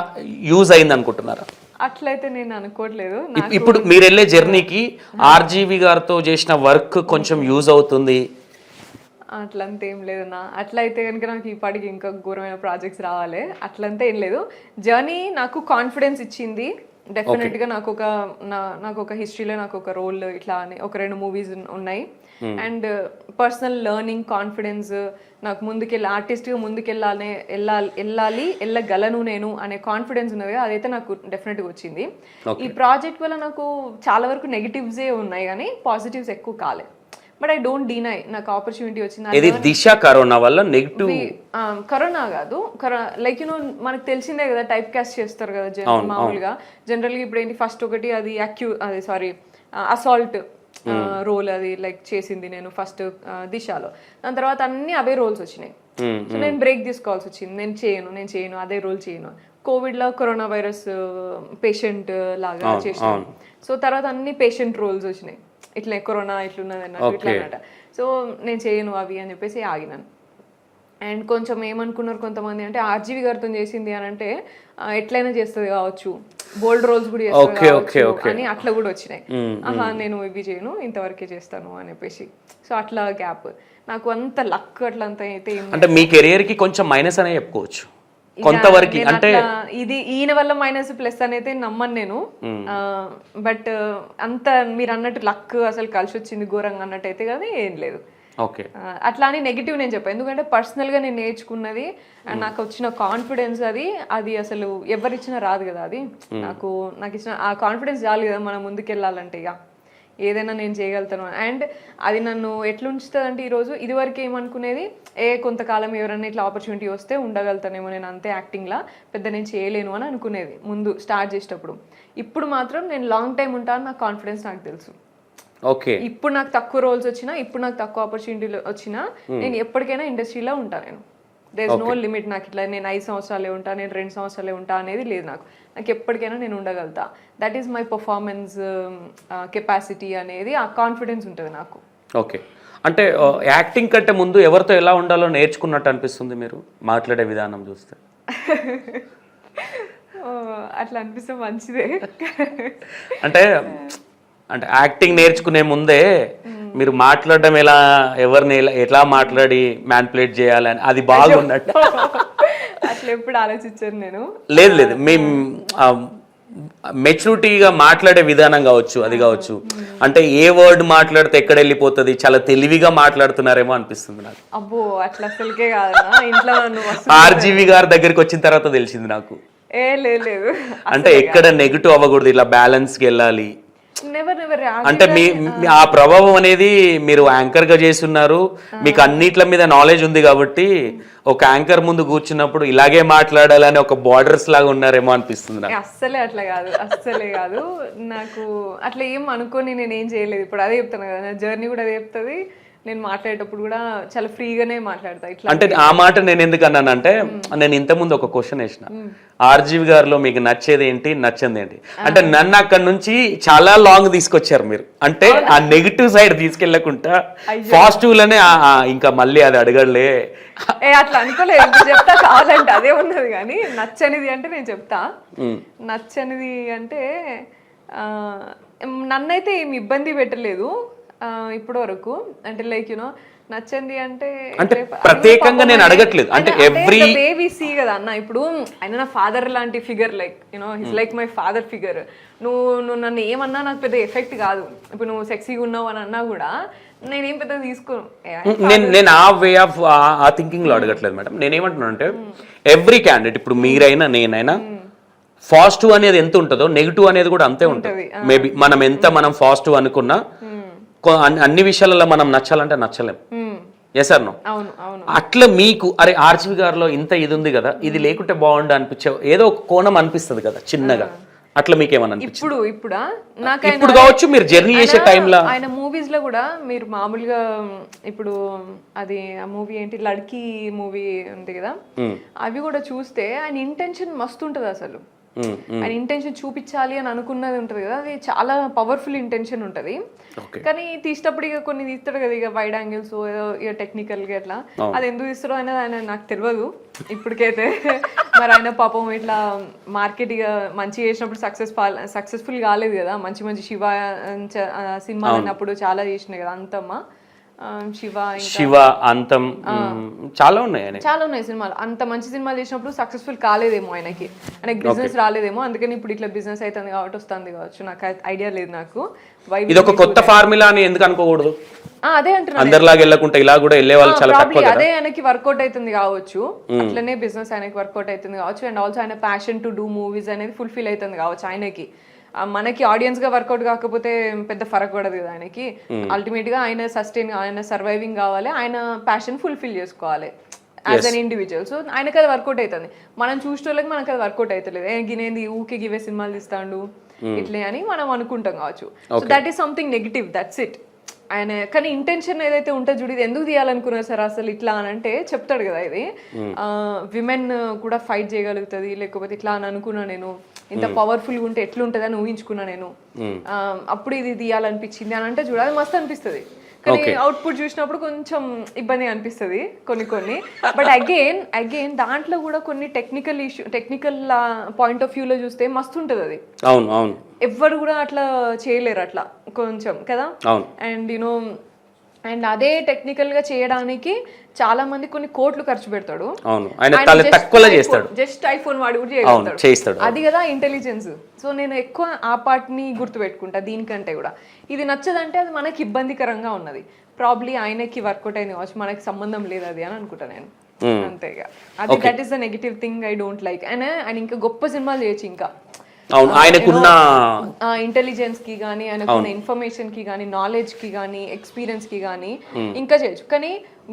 యూజ్ అయింది అనుకుంటున్నారా? అట్లయితే నేను అనుకోవట్లేదు. ఇప్పుడు మీరు వెళ్ళే జర్నీకి ఆర్జీవి గారితో చేసిన వర్క్ కొంచెం యూజ్ అవుతుంది అట్లంతా ఏం లేదు నా. అట్లయితే కనుక నాకు ఇప్పటికి ఇంకా ఘోరమైన ప్రాజెక్ట్స్ రావాలి. అట్లంతా ఏం లేదు. జర్నీ నాకు కాన్ఫిడెన్స్ ఇచ్చింది డెఫినెట్గా. నాకు ఒక హిస్టరీలో నాకు ఒక రోల్ ఇట్లా అని ఒక 2 movies ఉన్నాయి. అండ్ పర్సనల్ లెర్నింగ్, కాన్ఫిడెన్స్, నాకు ముందుకెళ్ళి ఆర్టిస్ట్గా వెళ్ళగలను నేను అనే కాన్ఫిడెన్స్ ఉన్నది. అదైతే నాకు డెఫినెట్గా వచ్చింది. ఈ ప్రాజెక్ట్ వల్ల నాకు చాలా వరకు నెగిటివ్సే ఉన్నాయి కానీ పాజిటివ్స్ ఎక్కువ కాలేదు. బట్ ఐ డోంట్ డినై, నాకు ఆపర్చునిటీ వచ్చింది. దిశ కరోనా వల్ల నెగిటివ్, కరోనా కాదు, లైక్ యూనో మనకు తెలిసిందే కదా, టైప్ కాస్ట్ చేస్తారు కదా మామూలుగా. జనరల్గా ఇప్పుడు ఏంటి, ఫస్ట్ ఒకటి అది అసాల్ట్ రోల్ అది లైక్ చేసింది నేను ఫస్ట్ దిశలో. దాని తర్వాత అన్ని అవే రోల్స్ వచ్చినాయి. సో నేను బ్రేక్ తీసుకోవాల్సి వచ్చింది. నేను చేయను అదే రోల్ చేయను. కోవిడ్లో కరోనా వైరస్ పేషెంట్ లాగా చేసినాను. సో తర్వాత అన్ని పేషెంట్ రోల్స్ వచ్చినాయి, ఇట్లా కరోనా ఇట్లున్నది అన్నట్టు ఇట్లా అన్నమాట. సో నేను చేయను అవి అని చెప్పేసి ఆగినాను. అండ్ కొంచెం ఏమనుకున్నారు కొంతమంది అంటే ఆర్జీవి గారితో చేసింది అని అంటే ఎట్లయినా చేస్తుంది కావచ్చు, బోల్డ్ రోల్స్ కూడా చేస్తుంది కావచ్చు అని అట్లా కూడా వచ్చినాయి. ఆహా నేను ఇవి చేయను, ఇంతవరకే చేస్తాను అని చెప్పేసి. సో అట్లా గ్యాప్. నాకు అంత లక్ అట్లా అంత అయితే అంటే మీ కెరియర్ కి కొంచెం మైనస్ అనే చెప్పుకోవచ్చు కొంతవరకు. అంటే ఇది ఈయన వల్ల మైనస్ ప్లస్ అనేది నమ్మను నేను. బట్ అంత మీరు అన్నట్టు లక్ అసలు కలిసి వచ్చింది ఘోరంగా అన్నట్టు అయితే కానీ ఏం లేదు. ఓకే, అట్లా అని నెగిటివ్ నేను చెప్పాను. ఎందుకంటే పర్సనల్గా నేను నేర్చుకున్నది అండ్ నాకు వచ్చిన కాన్ఫిడెన్స్ అది అసలు ఎవరిచ్చినా రాదు కదా. అది నాకు ఇచ్చిన ఆ కాన్ఫిడెన్స్ చాలు కదా మనం ముందుకెళ్ళాలంటే. ఇక ఏదైనా నేను చేయగలుగుతాను. అండ్ అది నన్ను ఎట్లా ఉంచుతుంది అంటే ఈరోజు ఇదివరకు ఏమనుకునేది కొంతకాలం ఎవరైనా ఇట్లా ఆపర్చునిటీ వస్తే ఉండగలుగుతానేమో నేను అంతే యాక్టింగ్లా, పెద్ద నేను చేయలేను అని అనుకునేది ముందు స్టార్ట్ చేసేటప్పుడు. ఇప్పుడు మాత్రం నేను లాంగ్ టైం ఉంటాను, నాకు కాన్ఫిడెన్స్ నాకు తెలుసు. ఓకే, ఇప్పుడు నాకు తక్కువ రోల్స్ వచ్చినా, ఇప్పుడు నాకు తక్కువ ఆపర్చునిటీలు వచ్చినా నేను ఎప్పటికైనా ఇండస్ట్రీలో ఉంటాను. నేను దేర్ ఇస్ నో లిమిట్. నాకు ఇట్లా నేను 5 సంవత్సరాలే ఉంటా, నేను 2 సంవత్సరాలే ఉంటా అనేది లేదు. నాకు ఎప్పటికైనా నేను ఉండగలుగుతా. That is my performance capacity అనేది, ఆ కాన్ఫిడెన్స్ ఉంటుంది నాకు. ఓకే. అంటే యాక్టింగ్ కంటే ముందు ఎవరితో ఎలా ఉండాలో నేర్చుకున్నట్టు అనిపిస్తుంది మీరు మాట్లాడే విధానం చూస్తే? అట్లా అనిపిస్తే మంచిదే. అంటే యాక్టింగ్ నేర్చుకునే ముందే మీరు మాట్లాడడం ఎవరిని ఎట్లా మాట్లాడి మ్యానిపులేట్ చేయాలని అది బాగున్నట్టు అట్లా ఎప్పుడు ఆలోచించాను నేను. లేదు మీ మెచ్యూరిటీగా మాట్లాడే విధానం కావచ్చు, అది కావచ్చు. అంటే ఏ వర్డ్ మాట్లాడితే ఎక్కడ వెళ్ళిపోతుంది, చాలా తెలివిగా మాట్లాడుతున్నారేమో అనిపిస్తుంది నాకు. అబ్బో అట్లా అసలుకే కాదు. ఇంట్లో ఆర్జీవి గారి దగ్గరికి వచ్చిన తర్వాత తెలిసింది నాకు. లేదు అంటే ఎక్కడ నెగిటివ్ అవ్వకూడదు, ఇలా బ్యాలెన్స్కి వెళ్ళాలి. అంటే మీ ఆ ప్రభావం అనేది మీరు యాంకర్ గా చేస్తున్నారు, మీకు అన్నిట్ల మీద నాలెడ్జ్ ఉంది కాబట్టి ఒక యాంకర్ ముందు కూర్చున్నప్పుడు ఇలాగే మాట్లాడాలని ఒక బార్డర్స్ లాగా ఉన్నారేమో అనిపిస్తుంది నాకు. అస్సలే కాదు. నాకు అట్లా ఏం అనుకోని నేను ఏం చేయలేదు. ఇప్పుడు అదే చెప్తాను కదా, నా జర్నీ కూడా అదే చెప్తుంది. నేను మాట్లాడేటప్పుడు కూడా చాలా ఫ్రీగానే మాట్లాడతా. ఇట్లా అంటే ఆ మాట నేను ఎందుకు అన్నానంటే, నేను ఇంతకుముందు ఒక క్వశ్చన్ వేసిన, ఆర్జీవి గారిలో మీకు నచ్చేది ఏంటి, నచ్చింది ఏంటి అంటే, నన్ను అక్కడ నుంచి చాలా లాంగ్ తీసుకొచ్చారు మీరు. అంటే ఆ నెగిటివ్ సైడ్ తీసుకెళ్లకుండా పాజిటివ్ లోనే ఇంకా మళ్ళీ అది అడగలే అట్లా అనుకోలేదు. చెప్తా కావాలంటే అదే ఉన్నది. కానీ నచ్చనిది అంటే నేను చెప్తా. నచ్చనిది అంటే నన్నైతే ఏమి ఇబ్బంది పెట్టలేదు ఇప్పటి వరకు. అంటే లైక్ యునో నచ్చంది అంటే ప్రత్యేకంగా నేను అడగట్లేదు. అంటే ఎవ్రీ బేబీ సీ కదా అన్న. ఇప్పుడు ఆయన నా ఫాదర్ లాంటి figure, like you know his like my father figure. నువ్వు నన్ను ఏమన్నా నాకు పెద్ద ఎఫెక్ట్ కాదు. ఇప్పుడు నువ్వు సెక్సీగా ఉన్నావు అని అన్నా కూడా నేనేం పెద్ద తీసుకోను. నేను ఆ వే ఆఫ్ ఆ థింకింగ్ లో అడగట్లేదు మేడం. నేనేమంటున్నాను అంటే ఎవ్రీ క్యాండిడేట్, ఇప్పుడు మీరైనా నేనైనా, పాజిటివ్ అనేది ఎంత ఉంటుందో నెగిటివ్ అనేది కూడా అంతే ఉంటుంది. మేబీ మనం పాజిటివ్ అనుకున్నా అన్ని విషయాలలో మనం నచ్చాలంటే నచ్చలేం. Yes or no? అట్లా మీకు అరే ఆర్జీవి గారిలో ఇంత ఇది ఉంది కదా, ఇది లేకుంటే బాగుండు అనిపించే ఏదో ఒక కోణం అనిపిస్తుంది కదా చిన్నగా, అట్లా మీకేమన్నా ఇప్పుడు కావచ్చు మీరు జర్నీ చేసే టైంలో? ఆయన మూవీస్ లో కూడా మీరు మామూలుగా ఇప్పుడు అది ఆ మూవీ ఏంటి లడ్కీ మూవీ ఉంది కదా, అవి కూడా చూస్తే ఆయన ఇంటెన్షన్ మస్తు ఉంటది అసలు. ఆయన ఇంటెన్షన్ చూపించాలి అని అనుకున్నది ఉంటది కదా, అది చాలా పవర్ఫుల్ ఇంటెన్షన్ ఉంటది. కానీ తీసేటప్పుడు ఇక కొన్ని తీస్తాడు కదా, ఇక వైడ్ యాంగిల్స్ ఏదో ఇక టెక్నికల్ గా ఎట్లా, అది ఎందుకు తీస్తారో అనేది ఆయన నాకు తెలియదు ఇప్పటికైతే. మరి ఆయన పాపం ఇట్లా మార్కెట్ ఇక మంచి చేసినప్పుడు సక్సెస్ఫుల్ కాలేదు కదా. మంచి శివ సినిమా అన్నప్పుడు చాలా చేసినాయి కదా, అంతమ్మా శివ అంతం చాలా ఉన్నాయి సినిమాలు. అంత మంచి సినిమాలు చేసినప్పుడు సక్సెస్ఫుల్ కాలేదేమో ఆయనకి బిజినెస్ రాలేదేమో, అందుకని ఇప్పుడు ఇట్లా బిజినెస్ అవుతుంది కాబట్టి వస్తుంది కావచ్చు. నాకు ఐడియా లేదు. నాకు ఇది ఒక కొత్త ఫార్ములా అని ఎందుకు అనుకోకూడదు? అదే అంటున్నా, అందరిలాగా వెళ్ళకుండా ఇలా కూడా వెళ్ళే వాళ్ళు చాలా తక్కువ. అదే ఆయనకి వర్కౌట్ అవుతుంది కావచ్చు, అట్లనే బిజినెస్ ఆయనకి వర్కౌట్ అవుతుంది కావచ్చు. అండ్ ఆల్సో ఆయన ప్యాషన్ టు డూ మూవీస్ అనేది ఫుల్ఫిల్ అవుతుంది కావచ్చు ఆయనకి. మనకి ఆడియన్స్ గా వర్కౌట్ కాకపోతే పెద్ద ఫరక్ పడదు కదా ఆయనకి. అల్టిమేట్ గా ఆయన ఆయన సర్వైవింగ్ కావాలి, ఆయన ప్యాషన్ ఫుల్ఫిల్ చేసుకోవాలి యాజ్ అన్ ఇండివిజువల్. సో ఆయనకి అది వర్కౌట్ అవుతుంది. మనం చూసిన వాళ్ళకి మనకి అది వర్కౌట్ అవుతలేదు. గినేంది ఊకే గివే సినిమాలు తీస్తాడు ఇట్లే అని మనం అనుకుంటాం కావచ్చు. So that is something negative, that's it. ఆయన కానీ ఇంటెన్షన్ ఏదైతే ఉంటుందో చూడు, ఇది ఎందుకు తీయాలనుకున్నారు సార్ అసలు ఇట్లా అని అంటే చెప్తాడు కదా, ఇది విమెన్ కూడా ఫైట్ చేయగలుగుతుంది, లేకపోతే ఇట్లా అని అనుకున్నా నేను, ఇంత పవర్ఫుల్గా ఉంటే ఎట్లుంటుంది అని ఊహించుకున్నా నేను, అప్పుడు ఇది తీయాలనిపించింది అని అంటే చూడాలి మస్తు అనిపిస్తుంది. కానీ అవుట్పుట్ చూసినప్పుడు కొంచెం ఇబ్బంది అనిపిస్తుంది కొన్ని బట్ అగైన్ దాంట్లో కూడా కొన్ని టెక్నికల్ పాయింట్ ఆఫ్ వ్యూలో చూస్తే మస్తు ఉంటుంది అది. అవును అవును, ఎవ్వరు కూడా అట్లా చేయలేరు అట్లా కొంచెం కదా. అండ్ యూనో అండ్ అదే టెక్నికల్ గా చేయడానికి చాలా మంది కొన్ని కోట్లు ఖర్చు పెడతాడు. జస్ట్ ఐఫోన్ వాడి కూడా చేస్తాడు. అది కదా ఇంటెలిజెన్స్. సో నేను ఎక్కువ ఆ పార్ట్ ని గుర్తు పెట్టుకుంటా దీనికంటే కూడా. ఇది నచ్చదంటే అది మనకి ఇబ్బందికరంగా ఉన్నది. ప్రాబ్లీ ఆయనకి వర్కౌట్ అయింది కావచ్చు, మనకి సంబంధం లేదు అది అని అనుకుంటా నేను. అంతేగా అది that is the negative thing I don't like. And ఇంకా గొప్ప సినిమాలు చేయొచ్చు ఇంకా ఆయనకున్న ఇంటెలిజెన్స్ కి గానీ, ఆయనకున్న ఇన్ఫర్మేషన్ కి గానీ, నాలెడ్జ్ కి గానీ, ఎక్స్పీరియన్స్ కి గానీ ఇంకా చేయొచ్చు. కానీ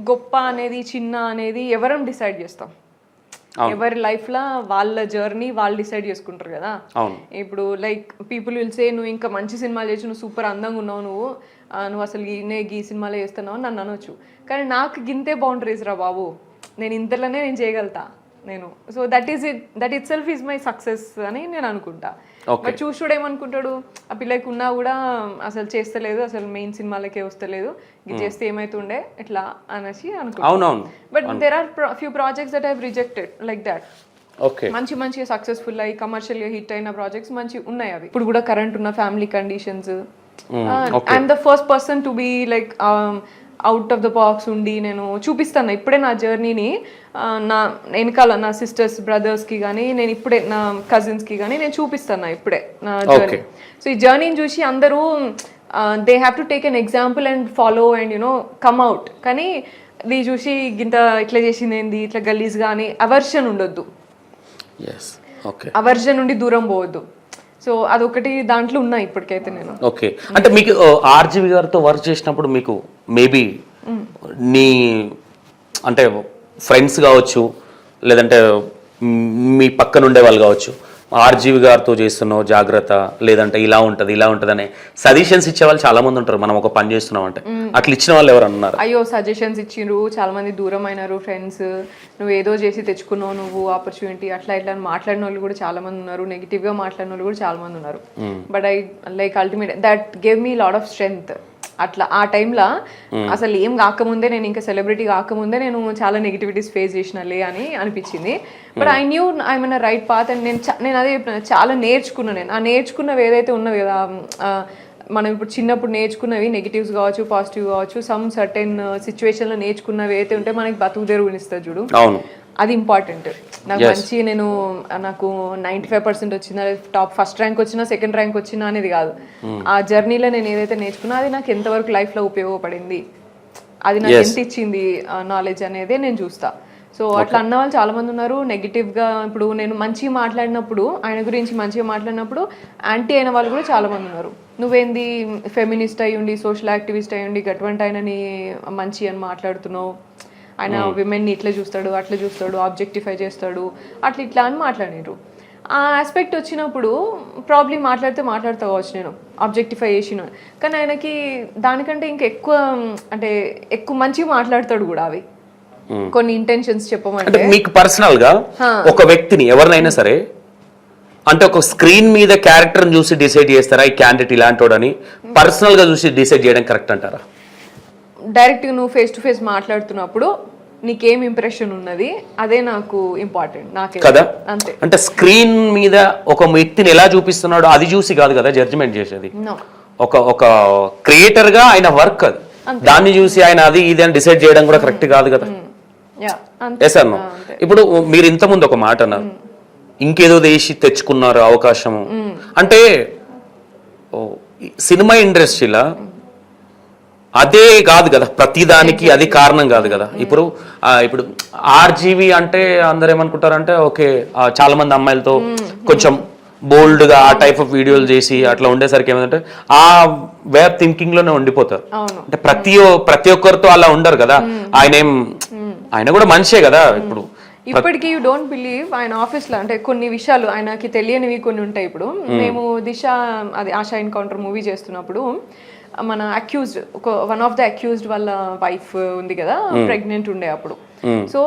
గొప్ప అనేది చిన్న అనేది ఎవరం డిసైడ్ చేస్తాం. ఎవరి లైఫ్ లో వాళ్ళ జర్నీ వాళ్ళు డిసైడ్ చేసుకుంటారు కదా. ఇప్పుడు లైక్ పీపుల్ విల్ సే నువ్వు ఇంకా మంచి సినిమాలు చేసి నువ్వు సూపర్ అందంగా ఉన్నావు, నువ్వు అసలు ఈ సినిమాలో చేస్తున్నావు అని నన్ను అనొచ్చు. కానీ నాకు గింతే బౌండరీస్ రా బాబు, నేను ఇంతలోనే నేను చేయగలుగుతా నేను. So that it self is my success అని నేను అనుకుంటా. బట్ చూసుడు ఏమనుకుంటాడు, ఆ పిల్లకి ఉన్నా కూడా అసలు చేస్తలేదు, అసలు మెయిన్ సినిమాలకే వస్తలేదు, ఇది చేస్తే ఏమైతుండే ఇట్లా అనేసి అనుకుంటా. But there are few projects that I've rejected like that. మంచిగా సక్సెస్ఫుల్ అయ్యి కమర్షియల్ గా హిట్ అయిన ప్రాజెక్ట్స్ మంచి ఉన్నాయి అవి. ఇప్పుడు కూడా కరెంట్ ఉన్న family conditions, I'm the first person to be like out of the box ఉండి నేను చూపిస్తాను ఇప్పుడే నా జర్నీని. నా వెనకాల నా సిస్టర్స్ బ్రదర్స్కి కానీ, నేను ఇప్పుడే నా కజిన్స్కి కానీ నేను చూపిస్తాను ఇప్పుడే నా జర్నీ. సో ఈ జర్నీని చూసి అందరూ they have to take an example and follow and you know come out. కానీ ఇది చూసి ఇంత ఇట్లా చేసింది ఏంది, ఇట్లా గలీజ్గా అని అవర్షన్ ఉండొద్దు, అవర్షన్ నుండి దూరం పోవద్దు. సో అదొకటి దాంట్లో ఉన్నా ఇప్పటికైతే నేను. ఓకే, అంటే మీకు ఆర్జీవి గారితో వర్క్ చేసినప్పుడు మీకు మేబీ నీ అంటే ఫ్రెండ్స్ కావచ్చు, లేదంటే మీ పక్కన ఉండే వాళ్ళు కావచ్చు, ఆర్జీవి గారితో చేస్తున్నావు జాగ్రత్త, లేదంటే ఇలా ఉంటుంది అనే సజెషన్స్ ఇచ్చే వాళ్ళు చాలా మంది ఉంటారు. మనం ఒక పని చేస్తున్నాం అంటే అట్లా ఇచ్చిన వాళ్ళు ఎవరు అన్నారు? అయ్యో సజెషన్స్ ఇచ్చిండ్రు, చాలా మంది దూరం అయినారు ఫ్రెండ్స్, నువ్వు ఏదో చేసి తెచ్చుకున్నావు నువ్వు ఆపర్చునిటీ అట్లా ఇట్లా అని మాట్లాడిన వాళ్ళు కూడా చాలా మంది ఉన్నారు, నెగిటివ్ గా మాట్లాడిన వాళ్ళు కూడా చాలా మంది ఉన్నారు. But I like ultimate that gave me lot of strength. అట్లా ఆ టైంలో అసలు ఏం కాకముందే, నేను ఇంకా సెలబ్రిటీ కాకముందే నేను చాలా నెగిటివిటీస్ ఫేస్ చేసినలే అని అనిపించింది. But I knew I'm in right path. And నేను అదే చెప్పిన, చాలా నేర్చుకున్నాను నేను. ఆ నేర్చుకున్నవి ఏదైతే ఉన్నవి కదా, మనం ఇప్పుడు చిన్నప్పుడు నేర్చుకున్నవి నెగిటివ్స్ కావచ్చు పాజిటివ్ కావచ్చు, సమ్ సర్టెన్ సిచ్యువేషన్లో నేర్చుకున్నవి ఏదైతే ఉంటే మనకి బతుకు తెరువునిస్తుంది చూడు, అది ఇంపార్టెంట్. నాకు మంచి నాకు 95% వచ్చిందా, టాప్ ఫస్ట్ ర్యాంక్ వచ్చినా సెకండ్ ర్యాంక్ వచ్చినా అనేది కాదు. ఆ జర్నీలో నేను ఏదైతే నేర్చుకున్నా అది నాకు ఎంతవరకు లైఫ్లో ఉపయోగపడింది, అది నాకు ఎంత ఇచ్చింది నాలెడ్జ్ అనేది నేను చూస్తా. సో అట్లా అన్న వాళ్ళు చాలా మంది ఉన్నారు. నెగిటివ్గా ఇప్పుడు నేను మంచిగా మాట్లాడినప్పుడు, ఆయన గురించి మంచిగా మాట్లాడినప్పుడు యాంటీ అయిన వాళ్ళు కూడా చాలా మంది ఉన్నారు. నువ్వేంది ఫెమినిస్ట్ అయ్యుండి, సోషల్ యాక్టివిస్ట్ అయ్యుండి, గటువంటి ఆయనని మంచి అని మాట్లాడుతున్నావు, ఆయన విమెన్ని ఇట్లా చూస్తాడు అట్లా చూస్తాడు, ఆబ్జెక్టిఫై చేస్తాడు అట్లా ఇట్లా అని మాట్లాడినారు. ఆ ఆస్పెక్ట్ వచ్చినప్పుడు ప్రాబ్లీ మాట్లాడుతూ కావచ్చు నేను ఆబ్జెక్టిఫై చేసిన, కానీ ఆయనకి దానికంటే ఇంకా ఎక్కువ మంచిగా మాట్లాడతాడు కూడా. అవి కొన్ని ఇంటెన్షన్స్ చెప్పమంటే, మీకు పర్సనల్ గా ఒక వ్యక్తిని ఎవరినైనా సరే అంటే ఒక స్క్రీన్ మీద క్యారెక్టర్ చూసి డిసైడ్ చేస్తారా ఈ క్యాండిడేట్ ఇలాంటోడని, పర్సనల్ గా చూసి డిసైడ్ చేయడం కరెక్ట్ అంటారా? డైరెక్ట్గా నువ్వు ఫేస్ టు ఫేస్ మాట్లాడుతున్నప్పుడు నీకేం ఇంప్రెషన్ ఉన్నది అదే నాకు ఇంపార్టెంట్. నాకే కదా అంతే. అంటే స్క్రీన్ మీద ఒక వ్యక్తిని ఎలా చూపిస్తున్నాడో అది చూసి కాదు కదా జడ్జిమెంట్ చేసేది. ఒక క్రియేటర్ గా ఆయన వర్క్ అది, దాన్ని చూసి ఆయన అది ఇది అని డిసైడ్ చేయడం కూడా కరెక్ట్ కాదు కదా. ఎస్ అన్న. ఇప్పుడు మీరు ఇంతకుముందు ఒక మాట అన్నారు, ఇంకేదో దేశీ తెచ్చుకున్నారు అవకాశము అంటే, సినిమా ఇండస్ట్రీలో అదే కాదు కదా ప్రతిదానికి, అది కారణం కాదు కదా. ఇప్పుడు ఆర్జీవి అంటే అందరు ఏమనుకుంటారంటే ఓకే చాలా మంది అమ్మాయిలతో కొంచెం బోల్డ్ గా ఆ టైప్ ఆఫ్ వీడియోలు చేసి అట్లా ఉండేసరికి ఏమంటే ఆ వే ఆఫ్ థింకింగ్ లోనే ఉండిపోతారు. అంటే ప్రతి ఒక్కరితో అలా ఉండరు కదా. ఆయన కూడా మనిషే కదా. ఇప్పటికీ యూ డోంట్ బిలీవ్ ఆయన ఆఫీస్ లో అంటే కొన్ని విషయాలు ఆయనకి తెలియనివి కొన్ని ఉంటాయి. ఇప్పుడు మేము దిశ అది ఆశా ఎన్కౌంటర్ మూవీ చేస్తున్నప్పుడు మన accused one of the accused వాళ్ళ వైఫ్ ఉంది కదా, ప్రెగ్నెంట్ ఉండే అప్పుడు. సో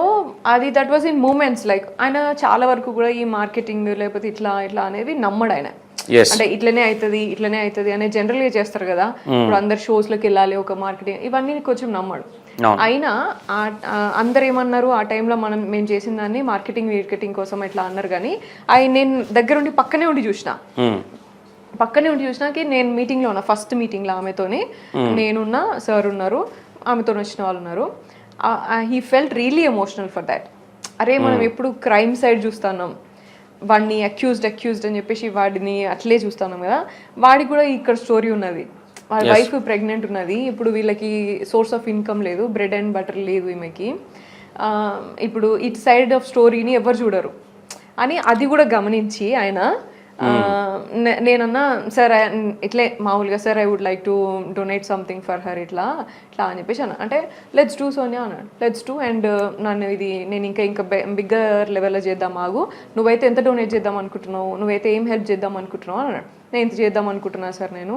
అది that was in moments like ఆయన చాలా వరకు కూడా ఈ మార్కెటింగ్ లేకపోతే ఇట్లా అనేది నమ్మడు ఆయన. Yes. అంటే ఇట్లనే అవుతుంది అనే జనరల్ గా చేస్తారు కదా. ఇప్పుడు అందరు షోస్ లోకి వెళ్ళాలి, ఒక మార్కెటింగ్, ఇవన్నీ కొంచెం నమ్మడు. అయినా అందరు ఏమన్నారు ఆ టైంలో మేము చేసిన దాన్ని మార్కెటింగ్ కోసం ఇట్లా అన్నారు. కానీ నేను దగ్గరుండి పక్కనే ఉండి చూసినాకి నేను మీటింగ్లో ఉన్నా, ఫస్ట్ మీటింగ్లో ఆమెతోని నేనున్నా, సార్ ఉన్నారు, ఆమెతో వచ్చిన వాళ్ళు ఉన్నారు. He felt really emotional for that. అరే మనం ఎప్పుడు క్రైమ్ సైడ్ చూస్తున్నాం, వాడిని అక్యూజ్డ్ అని చెప్పేసి వాడిని అట్లే చూస్తున్నాం కదా, వాడికి కూడా ఇక్కడ స్టోరీ ఉన్నది. వాళ్ళ వైఫ్ ప్రెగ్నెంట్ ఉన్నది, ఇప్పుడు వీళ్ళకి సోర్స్ ఆఫ్ ఇన్కమ్ లేదు, బ్రెడ్ అండ్ బటర్ లేదు ఈమెకి. ఇప్పుడు ఇట్ సైడ్ ఆఫ్ స్టోరీని ఎవరు చూడరు అని అది కూడా గమనించి ఆయన నేనన్నా సార్ ఇట్లే మామూలుగా sir I would like to donate something for her ఇట్లా అని చెప్పేసి అన్న. అంటే లెట్స్ డూ సోనియా అన్నాడు. లెట్స్ డూ, అండ్ నన్ను నేను ఇంకా బిగ్గర్ లెవెల్లో చేద్దాం ఆగు, నువ్వైతే ఎంత డొనేట్ చేద్దాం అనుకుంటున్నావు, నువ్వైతే ఏం హెల్ప్ చేద్దాం అనుకుంటున్నావు అన్నాడు. నేను ఇంత చేద్దాం అనుకుంటున్నా సార్, నేను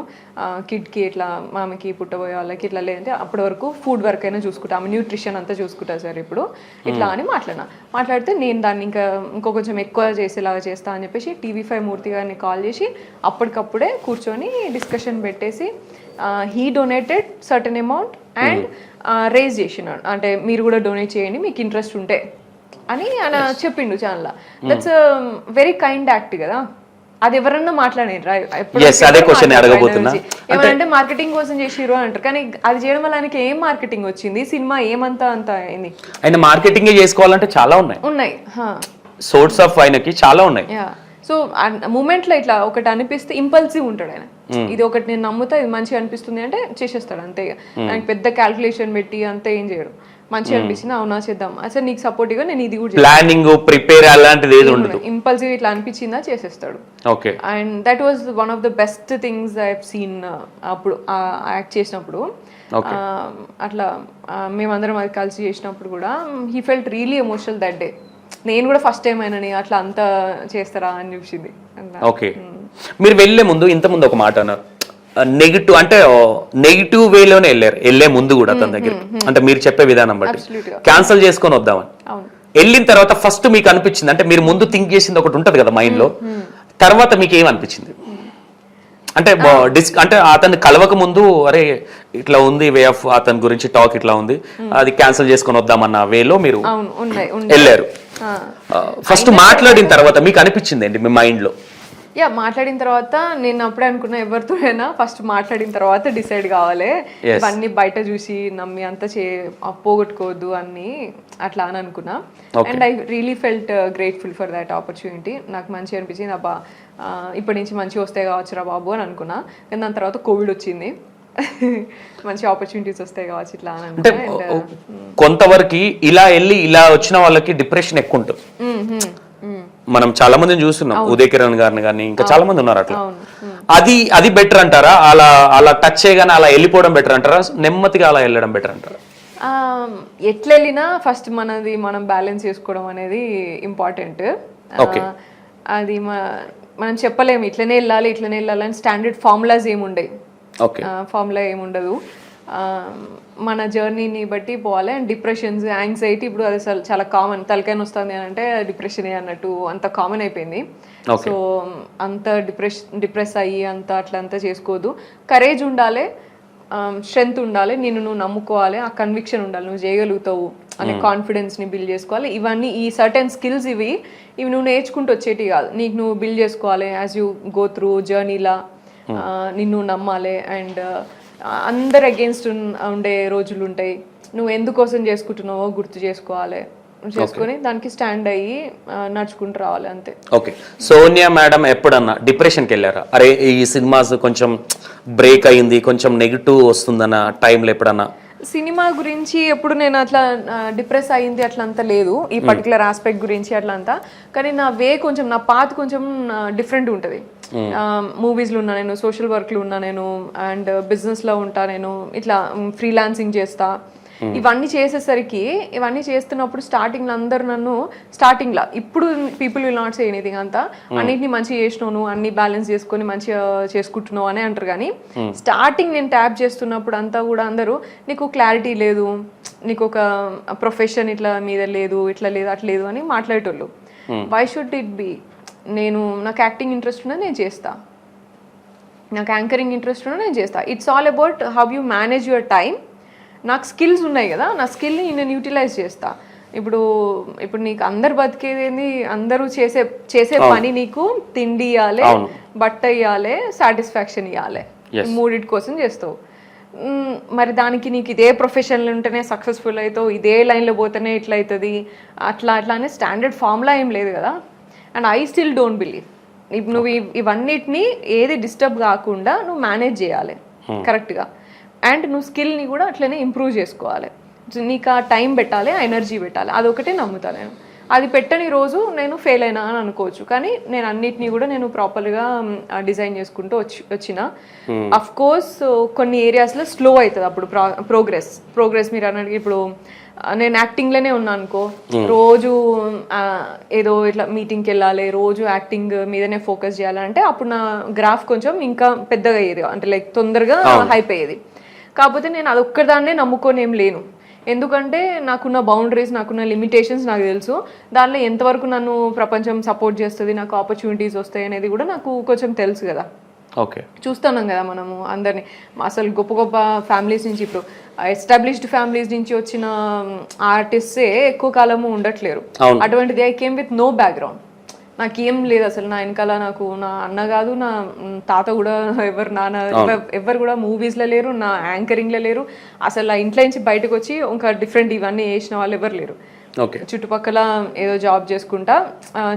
కిడ్కి ఇట్లా మామకి పుట్టబోయే వాళ్ళకి ఇట్లా లేదంటే అప్పటి వరకు ఫుడ్ వర్క్ అయినా చూసుకుంటా, ఆమె న్యూట్రిషన్ అంతా చూసుకుంటా సార్ ఇప్పుడు ఇట్లా అని మాట్లాడితే నేను దాన్ని ఇంకో కొంచెం ఎక్కువ చేసేలాగా చేస్తా అని చెప్పేసి TV5 మూర్తి గారిని కాల్ చేసి అప్పటికప్పుడే కూర్చొని డిస్కషన్ పెట్టేసి he donated certain amount and raise చేసినాడు. అంటే మీరు కూడా డొనేట్ చేయండి మీకు ఇంట్రెస్ట్ ఉంటే అని ఆయన చెప్పిండు channel. That's very kind act కదా. అది ఎవరన్నా మాట్లాడారు ఏమంటే మార్కెటింగ్ కోసం చేసిరు అంటారు, కానీ అది చేయడం వల్ల ఆయనకి ఏం మార్కెటింగ్ వచ్చింది, సినిమా ఏమంతా అంత అయింది. ఆయన మార్కెటింగ్ చేసుకోవాలంటే చాలా ఉన్నాయి సోర్స్ ఆఫ్ ఆయనకి చాలా ఉన్నాయి. సో మూమెంట్ లో ఇట్లా ఒకటి అనిపిస్తే ఇంపల్సివ్ ఉంటాడు ఆయన. ఇది ఒకటి నేను నమ్ముతా, ఇది మంచిగా అనిపిస్తుంది అంటే చేసేస్తాడు అంతే. ఆయనకి పెద్ద క్యాల్కులేషన్ పెట్టి అంతే ఏం చేయడు. మంచిగా అనిపిస్తుంది, అవునా చేద్దాం, అసలు నీకు సపోర్టివ్ గా నేను ఇది కూడా ప్లానింగ్ ప్రిపేర్ అలాంటిది ఏది ఉండదు, ఇంపల్సివ్ ఇట్లా అనిపించిందా చేసేస్తాడు. Okay, and that was one of the best things I have seen అప్పుడు యాక్ట్ చేసినప్పుడు. అట్లా మేమందరం అది కలిసి చేసినప్పుడు కూడా he felt really emotional that day. నేను కూడా ఫస్ట్ టైం అయినని అట్లా అంతా చేస్తారా అని చూసింది. ఓకే, మీరు వెళ్ళే ముందు ఇంతకుముందు ఒక మాట అన్నారు, నెగిటివ్ అంటే నెగిటివ్ వేలోనే వెళ్ళే ముందు కూడా అతని దగ్గర, అంటే మీరు చెప్పే విధానం బట్టి క్యాన్సిల్ చేసుకొని వద్దామని. వెళ్ళిన తర్వాత ఫస్ట్ మీకు అనిపించింది అంటే మీరు ముందు థింక్ చేసింది ఒకటి ఉంటది కదా మైండ్ లో, తర్వాత మీకు ఏమనిపించింది? అంటే అంటే అతన్ని కలవక ముందు అరే ఇట్లా ఉంది వే ఆఫ్ అతని గురించి టాక్ ఇట్లా ఉంది, అది క్యాన్సిల్ చేసుకొని వద్దామన్న వేలో మీరు వెళ్ళారు. ఫస్ట్ మాట్లాడిన తర్వాత మీకు అనిపించింది ఏంటి మీ మైండ్ లో? మాట్లాడిన తర్వాత నేను అప్పుడే అనుకున్నా, ఎవరితోనైనా ఫస్ట్ మాట్లాడిన తర్వాత డిసైడ్ కావాలి, ఇవన్నీ బయట చూసి నమ్మి అంతా పోగొట్టుకోవద్దు అన్ని అట్లా అని అనుకున్నా. And I really felt grateful for that opportunity. నాకు మంచిగా అనిపించింది, అబ్బా ఇప్పటి నుంచి మంచిగా వస్తాయి కావచ్చురా బాబు అని అనుకున్నా. కానీ దాని తర్వాత కోవిడ్ వచ్చింది, మంచి ఆపర్చునిటీస్ వస్తాయి కావచ్చు ఇట్లా అని అనుకున్నా. కొంతవరకు ఇలా వెళ్ళి ఇలా వచ్చిన వాళ్ళకి డిప్రెషన్ ఎక్కువ ఉంటుంది. మనం చాలా మందిని చూస్తున్నాం, ఉదయ్ కిరణ్ గారిని కానీ ఇంకా చాలా మంది ఉన్నారు అట్లా. అది బెటర్ అంటారా? అలా టచ్ చేయగానే అలా వెళ్ళిపోవడం బెటర్ అంటారా, నెమ్మదిగా అలా వెళ్ళడం బెటర్ అంటారా? ఎట్లా వెళ్ళినా ఫస్ట్ మనం బ్యాలెన్స్ చేసుకోవడం అనేది ఇంపార్టెంట్. అది మనం చెప్పలేము ఇట్లనే వెళ్ళాలి అని స్టాండర్డ్ ఫార్ములాస్ ఏముండవు, ఫార్ములా ఏముండదు. మన జర్నీని బట్టి పోవాలి. అండ్ డిప్రెషన్స్, యాంగ్జైటీ ఇప్పుడు అది చాలా కామన్. తలకాయ వస్తుంది అని అంటే డిప్రెషన్ అన్నట్టు అంత కామన్ అయిపోయింది. సో అంత డిప్రెస్ అయ్యి అట్లంతా చేసుకోవద్దు. కరేజ్ ఉండాలి, స్ట్రెంగ్త్ ఉండాలి, నువ్వు నమ్ముకోవాలి, ఆ కన్విక్షన్ ఉండాలి, నువ్వు చేయగలుగుతావు అనే కాన్ఫిడెన్స్ని బిల్డ్ చేసుకోవాలి. ఇవన్నీ ఈ సర్టెన్ స్కిల్స్ ఇవి నువ్వు నేర్చుకుంటూ వచ్చేటి కాదు, నీకు నువ్వు బిల్డ్ చేసుకోవాలి యాజ్ యూ గో త్రూ జర్నీలా. నిన్ను నమ్మాలి. అండ్ అందరు అగేన్స్ట్ ఉండే రోజులు ఉంటాయి, నువ్వు ఎందుకోసం చేసుకుంటున్నావో గుర్తు చేసుకొని దానికి స్టాండ్ అయ్యి నడుచుకుంటూ రావాలి అంతే. ఓకే, సోనియా మేడం ఎప్పుడన్నా డిప్రెషన్కి వెళ్ళారా? అరే ఈ సినిమాస్ కొంచెం బ్రేక్ అయింది, కొంచెం నెగిటివ్ వస్తుందన్న టైంలో ఎప్పుడన్నా? సినిమా గురించి ఎప్పుడు నేను అట్లా డిప్రెస్ అయింది అట్లంతా లేదు, ఈ పర్టికులర్ ఆస్పెక్ట్ గురించి అట్లంతా. కానీ నా వే కొంచెం, నా పాత్ కొంచెం డిఫరెంట్ ఉంటుంది. మూవీస్లో ఉన్నా నేను, సోషల్ వర్క్లో ఉన్నా నేను, అండ్ బిజినెస్లో ఉంటా నేను, ఇట్లా ఫ్రీలాన్సింగ్ చేస్తా. ఇవన్నీ చేసేసరికి, ఇవన్నీ చేస్తున్నప్పుడు స్టార్టింగ్లో అందరు నన్ను స్టార్టింగ్లో, ఇప్పుడు people will not say anything, అంతా అన్నిటిని మంచిగా చేసినావు, అన్ని బ్యాలెన్స్ చేసుకొని మంచిగా చేసుకుంటున్నావు అని అంటారు. కానీ స్టార్టింగ్ నేను ట్యాప్ చేస్తున్నప్పుడు అంతా కూడా అందరూ నీకు క్లారిటీ లేదు, నీకు ఒక ప్రొఫెషన్ ఇట్లా మీద లేదు, ఇట్లా లేదు, అట్లా లేదు అని మాట్లాడేటోళ్ళు. Why should it be? నాకు యాక్టింగ్ ఇంట్రెస్ట్ ఉన్నది, నేను చేస్తా. నాకు యాంకరింగ్ ఇంట్రెస్ట్ ఉన్నా నేను చేస్తాను. It's all about how you manage your time. నాకు స్కిల్స్ ఉన్నాయి కదా, నా స్కిల్ని నేను యూటిలైజ్ చేస్తా. ఇప్పుడు నీకు అందరు బతికేది ఏంది, అందరూ చేసే పని నీకు తిండి ఇవ్వాలి, బట్ట ఇవ్వాలి, సాటిస్ఫాక్షన్ ఇవ్వాలి, మూడిటి కోసం చేస్తావు. మరి దానికి నీకు ఇదే ప్రొఫెషన్లో ఉంటేనే సక్సెస్ఫుల్ అవుతావు, ఇదే లైన్లో పోతేనే ఇట్లా అవుతుంది, అట్లా అనే స్టాండర్డ్ ఫార్ములా ఏం లేదు కదా. And I still don't believe. ఇప్పుడు నువ్వు ఇవన్నిటిని ఏది డిస్టర్బ్ కాకుండా నువ్వు మేనేజ్ చేయాలి కరెక్ట్గా. అండ్ నువ్వు స్కిల్ని కూడా అట్లనే ఇంప్రూవ్ చేసుకోవాలి. నీకు ఆ టైం పెట్టాలి, ఆ ఎనర్జీ పెట్టాలి. అదొకటే నమ్ముతా నేను. అది పెట్టని రోజు నేను ఫెయిల్ అయినా అని అనుకోవచ్చు. కానీ నేను అన్నిటినీ కూడా నేను ప్రాపర్గా డిజైన్ చేసుకుంటూ వచ్చిన. అఫ్ కోర్స్ కొన్ని ఏరియాస్లో స్లో అవుతుంది అప్పుడు ప్రోగ్రెస్ మీరు అన్నట్టు. ఇప్పుడు నేను యాక్టింగ్లోనే ఉన్నా అనుకో, రోజు ఏదో ఇట్లా మీటింగ్కి వెళ్ళాలి, రోజు యాక్టింగ్ మీదనే ఫోకస్ చేయాలంటే అప్పుడు నా గ్రాఫ్ కొంచెం ఇంకా పెద్దగా అయ్యేది, అంటే లైక్ తొందరగా హైప్ అయ్యేది. కాకపోతే నేను అదొక్కదాన్నే నమ్ముకొని ఏం లేను. ఎందుకంటే నాకున్న బౌండరీస్, నాకున్న లిమిటేషన్స్ నాకు తెలుసు. దానిలో ఎంతవరకు నన్ను ప్రపంచం సపోర్ట్ చేస్తుంది, నాకు ఆపర్చునిటీస్ వస్తాయి అనేది కూడా నాకు కొంచెం తెలుసు కదా. ఓకే, చూస్తున్నాం కదా మనము అందరినీ. అసలు గొప్ప గొప్ప ఫ్యామిలీస్ నుంచి, ఇప్పుడు ఎస్టాబ్లిష్డ్ ఫ్యామిలీస్ నుంచి వచ్చిన ఆర్టిస్టే ఎక్కువ కాలము ఉండట్లేరు. అటువంటిది I came with no background. నాకేం లేదు అసలు. నా వెనకాల నాకు నా అన్న కాదు, నా తాత కూడా ఎవరు, నాన్న ఎవరు కూడా మూవీస్లో లేరు, నా యాంకరింగ్లో లేరు. అసలు ఆ ఇంట్లో నుంచి బయటకు వచ్చి ఇంకా డిఫరెంట్ ఇవన్నీ చేసిన వాళ్ళు ఎవరు లేరు. చుట్టుపక్కల ఏదో జాబ్ చేసుకుంటా,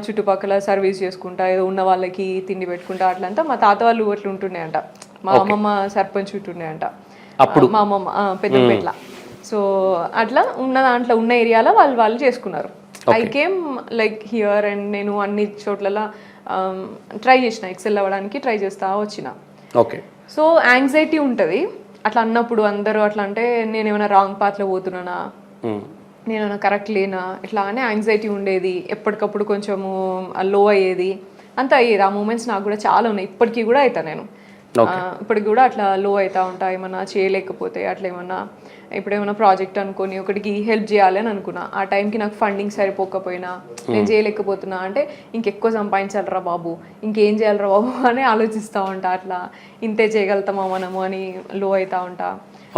చుట్టుపక్కల సర్వీస్ చేసుకుంటా, ఏదో ఉన్న వాళ్ళకి తిండి పెట్టుకుంటా అట్లంతా. మా తాత వాళ్ళు అట్లా ఉంటుండే అంట, మా అమ్మమ్మ సర్పంచ్ ఉంటుండే అంట, మా అమ్మమ్మ పెద్దపేట్ల. సో అట్లా ఉన్న దాంట్లో ఉన్న ఏరియాలో వాళ్ళు చేసుకున్నారు. I came like here and నేను అన్ని చోట్ల ట్రై చేసిన, ఎక్సెల్ అవ్వడానికి ట్రై చేస్తా వచ్చిన. సో యాంగ్జైటీ ఉంటుంది అట్లా అన్నప్పుడు. అందరూ అట్లా అంటే నేను ఏమైనా రాంగ్ పాత్లో పోతున్నానా, నేను ఏమైనా కరెక్ట్ లేనా, ఇట్లా అనే యాంగ్జైటీ ఉండేది. ఎప్పటికప్పుడు కొంచెము లో అయ్యేది, అంతా అయ్యేది. ఆ మూమెంట్స్ నాకు కూడా చాలా ఉన్నాయి, ఇప్పటికీ కూడా అవుతా నేను. ఇప్పటికి కూడా అట్లా లో అవుతా ఉంటా, ఏమన్నా చేయలేకపోతే అట్లా ఏమన్నా. ఇప్పుడు ఏమైనా ప్రాజెక్ట్ అనుకొని ఒకటికి హెల్ప్ చేయాలి అని అనుకున్నా, ఆ టైంకి నాకు ఫండింగ్ సరిపోకపోయినా, నేను చేయలేకపోతున్నా అంటే ఇంకెక్కువ సంపాదించాలరా బాబు, ఇంకేం చేయాలరా బాబు అని ఆలోచిస్తూ ఉంటా. అట్లా ఇంతే చేయగలుగుతామా మనము అని లో అవుతా ఉంటా.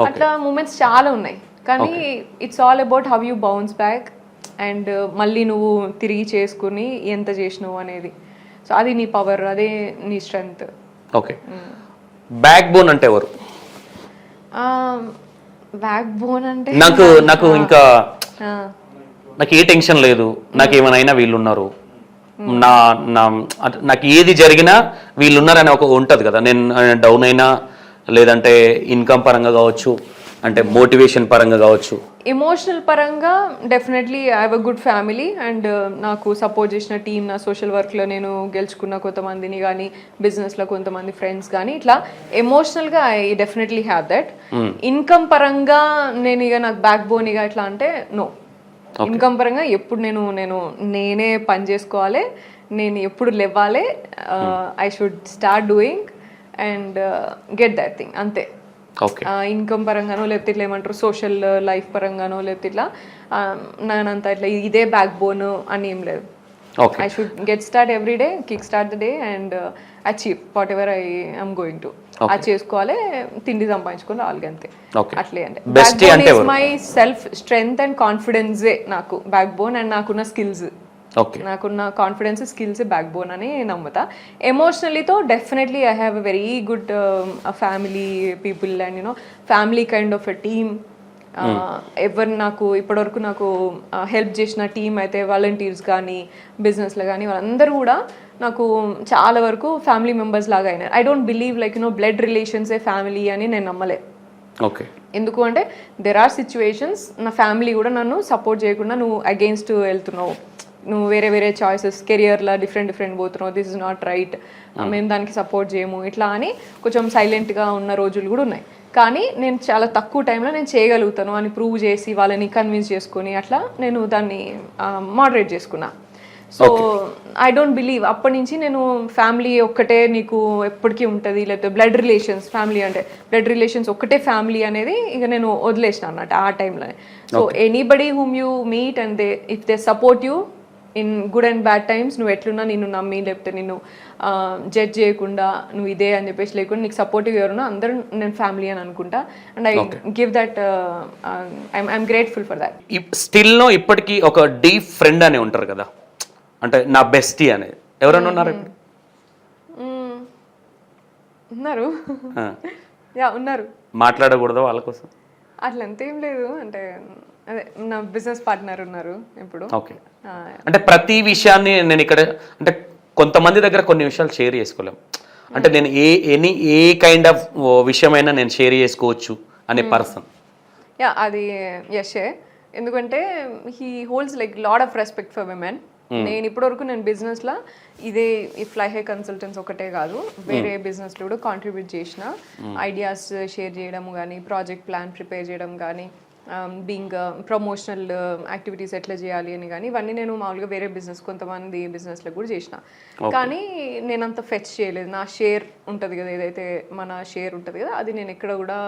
అట్లా మూమెంట్స్ చాలా ఉన్నాయి. కానీ it's all about how you bounce back and మళ్ళీ నువ్వు తిరిగి చేసుకుని ఎంత చేసినావు అనేది. సో అది నీ పవర్, అదే నీ స్ట్రెంగ్త్. ఓకే, బ్యాక్ బోన్ అంటే ఎవరు? బ్యాక్ బోన్ అంటే నాకు ఇంకా నాకు ఏ టెన్షన్ లేదు, నాకు ఏమైనా వీళ్ళు ఉన్నారు, నాకు ఏది జరిగినా వీళ్ళు ఉన్నారని ఒక ఉంటుంది కదా. నేను డౌన్ అయినా, లేదంటే ఇన్కమ్ పరంగా కావచ్చు, అంటే మోటివేషన్ పరంగా కావచ్చు, ఎమోషనల్ పరంగా definitely I have a good family and నాకు సపోర్ట్ చేసిన టీమ్, నా సోషల్ వర్క్లో నేను గెలుచుకున్న కొంతమందిని కానీ, బిజినెస్లో కొంతమంది ఫ్రెండ్స్ కానీ, ఇట్లా ఎమోషనల్గా I definitely have that. Income పరంగా నేను ఇక నాకు బ్యాక్ బోన్ ఇక ఎట్లా అంటే నో. ఇన్కమ్ పరంగా ఎప్పుడు నేనే పని చేసుకోవాలి, నేను ఎప్పుడు లేవాలి, I should start doing and get that thing, అంతే. ఇన్కమ్ పరంగానో లేకపోతే ఇట్లా ఏమంటారు సోషల్ లైఫ్ పరంగానో లేకపోతే ఇట్లా నేనంతా ఇట్లా ఇదే బ్యాక్ బోన్ అని ఏం లేదు. I should get start every day, kick start the day and achieve whatever I am going to. అది చేసుకోవాలి, తిండి సంపాదించుకొని రావాలి, అంతే. అట్లే అంటే backbone is my self strength and కాన్ఫిడెన్సే నాకు బ్యాక్ బోన్. అండ్ నాకున్న స్కిల్స్, నాకున్న కాన్ఫిడెన్స్, స్కిల్స్ బ్యాక్ బోన్ అని నమ్ముతా. ఎమోషనలీతో definitely I have a very good family people and you know family kind of a team. ఎవరు నాకు ఇప్పటివరకు నాకు హెల్ప్ చేసిన టీం అయితే వాలంటీర్స్ కానీ, బిజినెస్లో కానీ, వాళ్ళందరూ కూడా నాకు చాలా వరకు ఫ్యామిలీ మెంబర్స్ లాగా అయినారు. I don't believe like blood రిలేషన్సే ఫ్యామిలీ అని నేను నమ్మలే. ఎందుకు అంటే దెర్ ఆర్ సిచ్యువేషన్స్, నా ఫ్యామిలీ కూడా నన్ను సపోర్ట్ చేయకుండా నువ్వు అగెయిన్స్ట్ వెళ్తున్నావు, నువ్వు వేరే చాయిసెస్ కెరియర్లో డిఫరెంట్ పోతున్నావు, దిస్ ఇస్ నాట్ రైట్, మేము దానికి సపోర్ట్ చేయము ఇట్లా అని కొంచెం సైలెంట్గా ఉన్న రోజులు కూడా ఉన్నాయి. కానీ నేను చాలా తక్కువ టైంలో నేను చేయగలుగుతాను అని ప్రూవ్ చేసి వాళ్ళని కన్విన్స్ చేసుకొని అట్లా నేను దాన్ని మోడరేట్ చేసుకున్నా. సో ఐ డోంట్ బిలీవ్, అప్పటి నుంచి నేను ఫ్యామిలీ ఒక్కటే నీకు ఎప్పటికీ ఉంటుంది, లేకపోతే బ్లడ్ రిలేషన్స్, ఫ్యామిలీ అంటే బ్లడ్ రిలేషన్స్ ఒక్కటే ఫ్యామిలీ అనేది ఇక నేను వదిలేసిన అన్నట్టు ఆ టైంలోనే. So anybody whom you meet and if they support you, in good and bad times నువ్వు ఎట్లున్నా నిన్ను నమ్మి లేకపోతే నిన్ను జడ్జ్ చేయకుండా నువ్వు ఇదే అని చెప్పేసి లేకుండా నీకు సపోర్టివ్ ఎవరున్నా అందరూ నేను ఫ్యామిలీ అని అనుకుంటా and I give that I'm grateful for that. స్టిల్నో ఇప్పటికీ ఒక డీప్ ఫ్రెండ్ అని ఉంటారు కదా, అంటే నా బెస్టీ అనేది ఎవరైనా ఉన్నారు ఇప్పుడు? ఉన్నారు, యా ఉన్నారు. మాట్లాడకూడదు వాళ్ళ కోసం అట్లా అంతేం లేదు, అంటే అదే నా బిజినెస్ పార్ట్నర్ ఉన్నారు ఇప్పుడు. ఓకే, అంటే ప్రతి విషయాన్ని నేను ఇక్కడ అంటే కొంతమంది దగ్గర కొన్ని విషయాలు షేర్ చేసుకోలేం, అంటే నేను ఏ కైండ్ ఆఫ్ విషయమైనా నేను షేర్ చేసుకోవచ్చు అనే పర్సన్. యా అది యశే, ఎందుకంటే he holds like lot of respect for women. నేను ఇప్పటివరకు నేను బిజినెస్లో ఇదే ఈ ఫ్లై హై కన్సల్టెన్స్ ఒకటే కాదు, వేరే బిజినెస్లో కూడా కాంట్రిబ్యూట్ చేసిన, ఐడియాస్ షేర్ చేయడం కానీ, ప్రాజెక్ట్ ప్లాన్ ప్రిపేర్ చేయడం కానీ, బీయింగ్ ప్రమోషనల్ యాక్టివిటీస్ ఎట్లా చేయాలి అని కానీ, ఇవన్నీ నేను మామూలుగా వేరే బిజినెస్ కొంతమంది బిజినెస్లో కూడా చేసిన. కానీ నేను అంత ఫెచ్ చేయలేదు. నా షేర్ ఉంటుంది కదా, ఏదైతే మన షేర్ ఉంటుంది కదా, అది నేను ఎక్కడ కూడా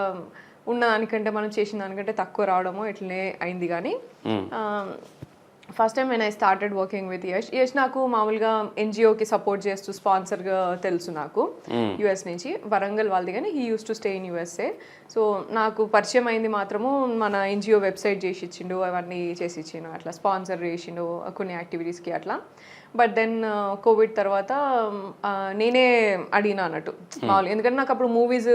ఉన్న దానికంటే మనం చేసిన దానికంటే తక్కువ రావడమో ఇట్లనే అయింది. కానీ first time when I started working with Yash నాకు మామూలుగా ఎన్జిఓకి సపోర్ట్ చేస్తూ స్పాన్సర్గా తెలుసు నాకు, యుఎస్ నుంచి, వరంగల్ వాళ్ళది, కానీ he use to stay in USA. So నాకు పరిచయం అయింది మాత్రము మన ఎన్జిఓ వెబ్సైట్ చేసి ఇచ్చిండు, అవన్నీ చేసి ఇచ్చిండు, అట్లా స్పాన్సర్ చేసిండు కొన్ని యాక్టివిటీస్కి అట్లా. బట్ దెన్ కోవిడ్ తర్వాత నేనే అడిగినా అన్నట్టు మామూలు, ఎందుకంటే నాకు అప్పుడు మూవీస్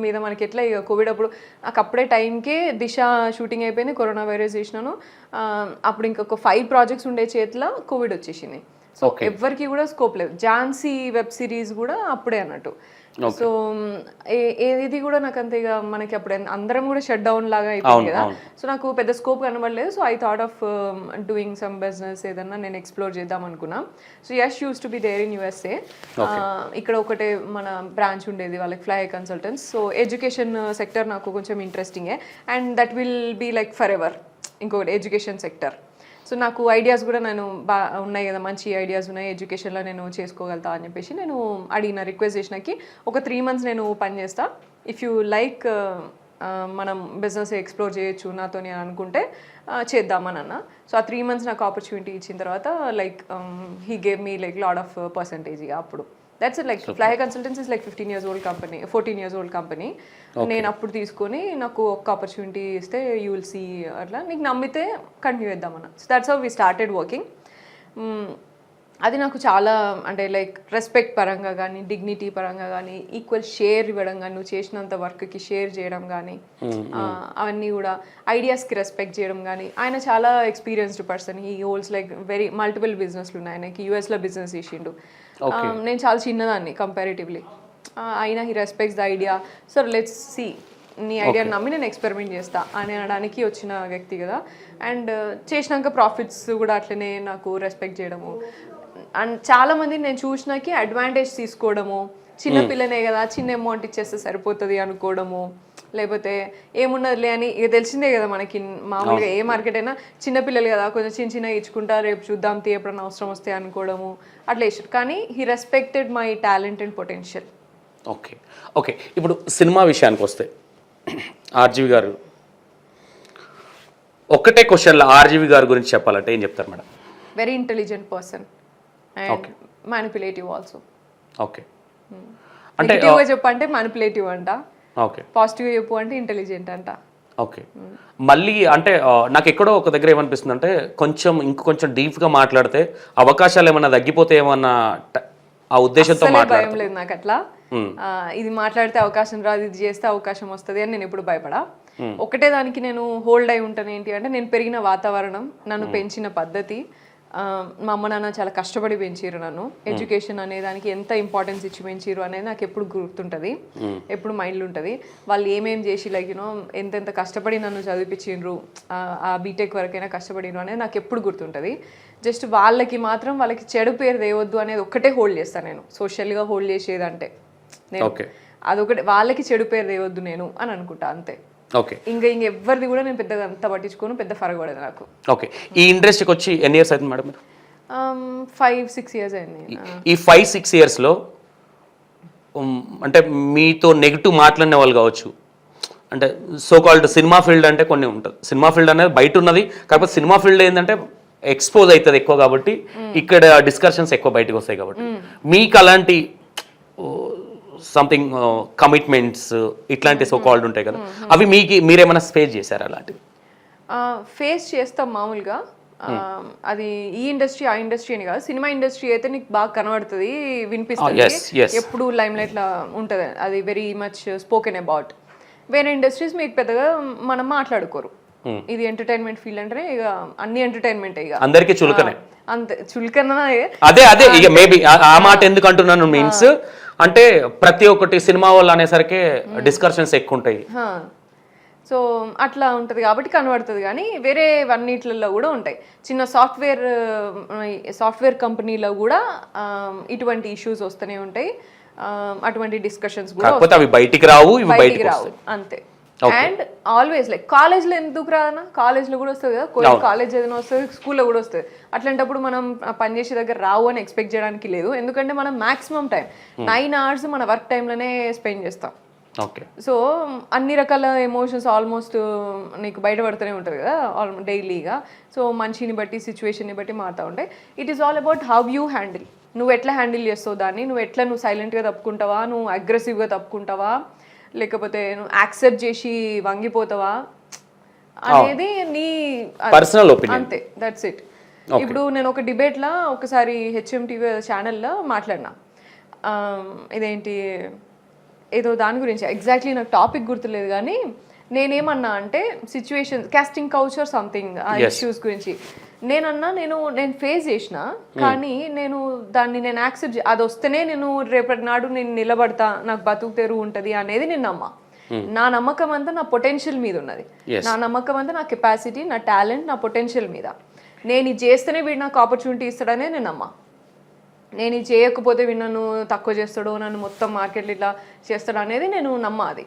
మీద మనకి ఎట్లా ఇక కోవిడ్ అప్పుడు నాకు అప్పుడే టైంకే దిశ షూటింగ్ అయిపోయింది, కరోనా వైరస్ చేసినాను, అప్పుడు ఇంకొక 5 ప్రాజెక్ట్స్ ఉండే చేతిలో కోవిడ్ వచ్చేసింది. సో ఎవరికి కూడా స్కోప్ లేదు. ఝాన్సీ వెబ్ సిరీస్ కూడా అప్పుడే అన్నట్టు. సో ఏది కూడా నాకు అంతే, ఇక మనకి అప్పుడు అందరం కూడా షట్ డౌన్ లాగా అయిపోయింది కదా, సో నాకు పెద్ద స్కోప్ కనబడలేదు. So I thought of doing some business ఏదన్నా నేను ఎక్స్ప్లోర్ చేద్దాం అనుకున్నా. So Yash used to be there in USA. ఇక్కడ ఒకటే మన బ్రాంచ్ ఉండేది వాళ్ళకి, Fly Consultants. So education sector నాకు కొంచెం ఇంట్రెస్టింగే, and that will be like forever. ఇంకొకటి ఎడ్యుకేషన్ సెక్టర్. సో నాకు ఐడియాస్ కూడా నేను ఉన్నాయి కదా, మంచి ఐడియాస్ ఉన్నాయి, ఎడ్యుకేషన్లో నేను చేసుకోగలుగుతా అని చెప్పేసి నేను అడిగిన, రిక్వెస్ట్ చేసినకి ఒక 3 months నేను పని చేస్తా, ఇఫ్ యూ లైక్ మనం బిజినెస్ ఎక్స్ప్లోర్ చేయొచ్చు నాతో అని అనుకుంటే చేద్దామని అన్న. సో ఆ 3 months నాకు ఆపర్చునిటీ ఇచ్చిన తర్వాత like he gave me like lot of percentage. అప్పుడు that's it, like Fly Consultancy is like 15 years old company, 14 years old company. నేను అప్పుడు తీసుకొని నాకు ఒక ఆపర్చునిటీ ఇస్తే యూ విల్ సీ, అట్లా నీకు నమ్మితే కంటిన్యూ చేద్దామన్న. So that's how we started working. అది నాకు చాలా అంటే లైక్ రెస్పెక్ట్ పరంగా కానీ, డిగ్నిటీ పరంగా కానీ, ఈక్వల్ షేర్ ఇవ్వడం కానీ, నువ్వు చేసినంత వర్క్కి షేర్ చేయడం కానీ, అవన్నీ కూడా ఐడియాస్కి రెస్పెక్ట్ చేయడం కానీ. ఆయన చాలా experienced person, he holds like very multiple బిజినెస్లు ఉన్నాయి ఆయనకి, యూఎస్లో బిజినెస్ చేసిండు. నేను చాలా చిన్నదాన్ని కంపారిటివ్లీ, అయినా he respects the idea. So let's see, నీ ఐడియాని నమ్మి నేను ఎక్స్పెరిమెంట్ చేస్తా అని అనడానికి వచ్చిన వ్యక్తి కదా. అండ్ చేసినాక ప్రాఫిట్స్ కూడా అట్లనే నాకు రెస్పెక్ట్ చేయడము. అండ్ చాలామంది నేను చూసినాకి అడ్వాంటేజ్ తీసుకోవడము, చిన్నపిల్లనే కదా చిన్న అమౌంట్ ఇచ్చేస్తే సరిపోతుంది అనుకోవడము, లేకపోతే ఏమున్నదిలే అని, ఇక తెలిసిందే కదా మనకి మామూలుగా ఏ మార్కెట్ అయినా చిన్నపిల్లలు కదా కొంచెం చిన్నగా ఇచ్చుకుంటా, రేపు చూద్దాం తీ ఎప్పుడన్నా అవసరం వస్తే అనుకోవడము అట్లా వేసాడు. కానీ he respected my talent and potential. Okay okay, ఇప్పుడు సినిమా విషయానికి వస్తే ఆర్జీవి గారు, ఒక్కటే క్వశ్చన్లో ఆర్జీవి గారి గురించి చెప్పాలంటే ఏం చెప్తారు madam? Very intelligent person and manipulative also. Okay, అంటే చెప్పంటే మ్యానిపులేటివ్ అంట, ఓకే, పాజిటివ్ చెప్పు అంటే ఇంటెలిజెంట్ అంట. ఓకే, మళ్ళీ అంటే నాకు ఎక్కడో ఒక దగ్గర ఏమనిపిస్తుంది అంటే కొంచెం డీప్గా మాట్లాడితే అవకాశాలు ఏమన్నా తగ్గిపోతే ఏమన్నా ఆ ఉద్దేశంతో భయం లేదు నాకు అట్లా. ఇది మాట్లాడితే అవకాశం రాదు, ఇది చేస్తే అవకాశం వస్తుంది అని నేను ఎప్పుడు భయపడా. ఒకటే దానికి నేను హోల్డ్ అయి ఉంటాను, ఏంటి అంటే నేను పెరిగిన వాతావరణం, నన్ను పెంచిన పద్ధతి. మా అమ్మ నాన్న చాలా కష్టపడి పెంచారు నన్ను. ఎడ్యుకేషన్ అనే దానికి ఎంత ఇంపార్టెన్స్ ఇచ్చి పెంచారు అనేది నాకు ఎప్పుడు గుర్తుంటుంది, ఎప్పుడు మైండ్లో ఉంటుంది. వాళ్ళు ఏమేం చేసి లైక్ యూనో ఎంతెంత కష్టపడి నన్ను చదివించిండ్రు, ఆ బీటెక్ వరకైనా కష్టపడినరు అనేది నాకు ఎప్పుడు గుర్తుంటుంది. జస్ట్ వాళ్ళకి మాత్రం వాళ్ళకి చెడు పేరు తేవద్దు అనేది ఒక్కటే హోల్డ్ చేస్తాను నేను. సోషల్గా హోల్డ్ చేసేదంటే నేను అదొకటి, వాళ్ళకి చెడు పేరు తేవద్దు నేను అని అనుకుంటా అంతే. ఓకే, ఇంకా ఎవరిది కూడా నేను పెద్దగా అంత పట్టించుకోను, పెద్ద ఫరక పడదు నాకు. ఓకే, ఈ ఇండస్ట్రీకి వచ్చి ఎన్ని ఇయర్స్ అవుతుంది మేడం మీరు? 5-6 years అయింది. ఈ 5-6 yearsలో అంటే మీతో నెగిటివ్ మాట్లాడిన వాళ్ళు కావచ్చు, అంటే సో కాల్డ్ సినిమా ఫీల్డ్ అంటే కొన్ని ఉంటుంది, సినిమా ఫీల్డ్ అనేది బయట ఉన్నది, కాకపోతే సినిమా ఫీల్డ్ ఏంటంటే ఎక్స్పోజ్ అవుతుంది ఎక్కువ కాబట్టి ఇక్కడ డిస్కషన్స్ ఎక్కువ బయటకు వస్తాయి కాబట్టి మీకు అలాంటి సంథింగ్ కమిట్మెంట్స్ ఇట్లాంటి సో కాల్డ్ ఉంటాయి కదా అవి మీరేమైనా ఫేస్ చేశారు అలాంటివి? ఫేస్ చేస్తాం మామూలుగా. అది ఈ ఇండస్ట్రీ ఆ ఇండస్ట్రీ అని కాదు, సినిమా ఇండస్ట్రీ అయితే నీకు బాగా కనబడుతుంది, వినిపిస్తుంది, ఎప్పుడు లైమ్ లైట్ లా ఉంటుంది, అది వెరీ మచ్ స్పోకెన్ అబౌట్. వేరే ఇండస్ట్రీస్ మీకు పెద్దగా మనం మాట్లాడుకోరు. ఇది ఎంటర్టైన్మెంట్ ఫీల్డ్ అంటే ఇక అన్ని ఎంటర్టైన్మెంట్ ఇక అందరికీ చులకనే, అంతే చులకన. అదే ఇక మేబీ ఆ మాట ఎందుకు అంటున్నాను మీన్స్ అంటే ప్రతి ఒక్కటి సినిమా వాళ్ళు అనేసరికి డిస్కషన్స్ ఎక్కువ ఉంటాయి. సో అట్లా ఉంటుంది కాబట్టి కనబడుతుంది. కానీ వేరే అన్నిట్లలో కూడా ఉంటాయి. చిన్న సాఫ్ట్వేర్ కంపెనీలో కూడా ఇటువంటి ఇష్యూస్ వస్తూనే ఉంటాయి, అటువంటి డిస్కషన్స్ కూడా అవి బయటికి రావు, అంతే. అండ్ ఆల్వేస్ లైక్ కాలేజ్లో ఎందుకు రాదన్నా, కాలేజ్లో కూడా వస్తుంది కదా, కాలేజ్ ఏదైనా వస్తుంది, స్కూల్లో కూడా వస్తుంది. అట్లాంటప్పుడు మనం పనిచేసే దగ్గర రావు అని ఎక్స్పెక్ట్ చేయడానికి లేదు. ఎందుకంటే మనం మాక్సిమం టైం 9 hours మన వర్క్ టైంలోనే స్పెండ్ చేస్తాం. సో అన్ని రకాల ఎమోషన్స్ ఆల్మోస్ట్ నీకు బయటపడుతూనే ఉంటుంది కదా డైలీగా. సో మనిషిని బట్టి సిచ్యువేషన్ని బట్టి మారుతూ ఉంటాయి. It is all about how you handle. నువ్వు ఎట్లా హ్యాండిల్ చేస్తావు దాన్ని, నువ్వు సైలెంట్గా తప్పుకుంటావా, నువ్వు అగ్రెసివ్గా తప్పుకుంటావా, లేకపోతే నువ్వు యాక్సెప్ట్ చేసి వంగిపోతావా అనేది నీ పర్సనల్ ఒపీనియన్, అంతే, దట్స్ ఇట్. ఇప్పుడు నేను ఒక డిబేట్లో ఒకసారి HMTV ఛానల్లో మాట్లాడినా, ఇదేంటి ఏదో దాని గురించి ఎగ్జాక్ట్లీ నాకు టాపిక్ గుర్తులేదు, కానీ నేనేమన్నా అంటే situation casting couch or something ఆ ఇష్యూస్ గురించి నేనన్నా, నేను ఫేస్ చేసిన, కానీ నేను దాన్ని యాక్సెప్ట్ అది వస్తేనే నేను రేపటి నాడు నేను నిలబడతా, నాకు బతుకు తెరువు ఉంటుంది అనేది నేను నమ్మా. నా నమ్మకం అంతా నా పొటెన్షియల్ మీద ఉన్నది, నా నమ్మకం అంతా నా కెపాసిటీ, నా టాలెంట్, నా పొటెన్షియల్ మీద. నేను ఇది చేస్తేనే వీడు నాకు ఆపర్చునిటీ ఇస్తాడనే నేను నమ్మా. నేను ఇది చేయకపోతే వీడు నన్ను తక్కువ చేస్తాడో, నన్ను మొత్తం మార్కెట్లో ఇట్లా చేస్తాడు అనేది నేను నమ్మా. అది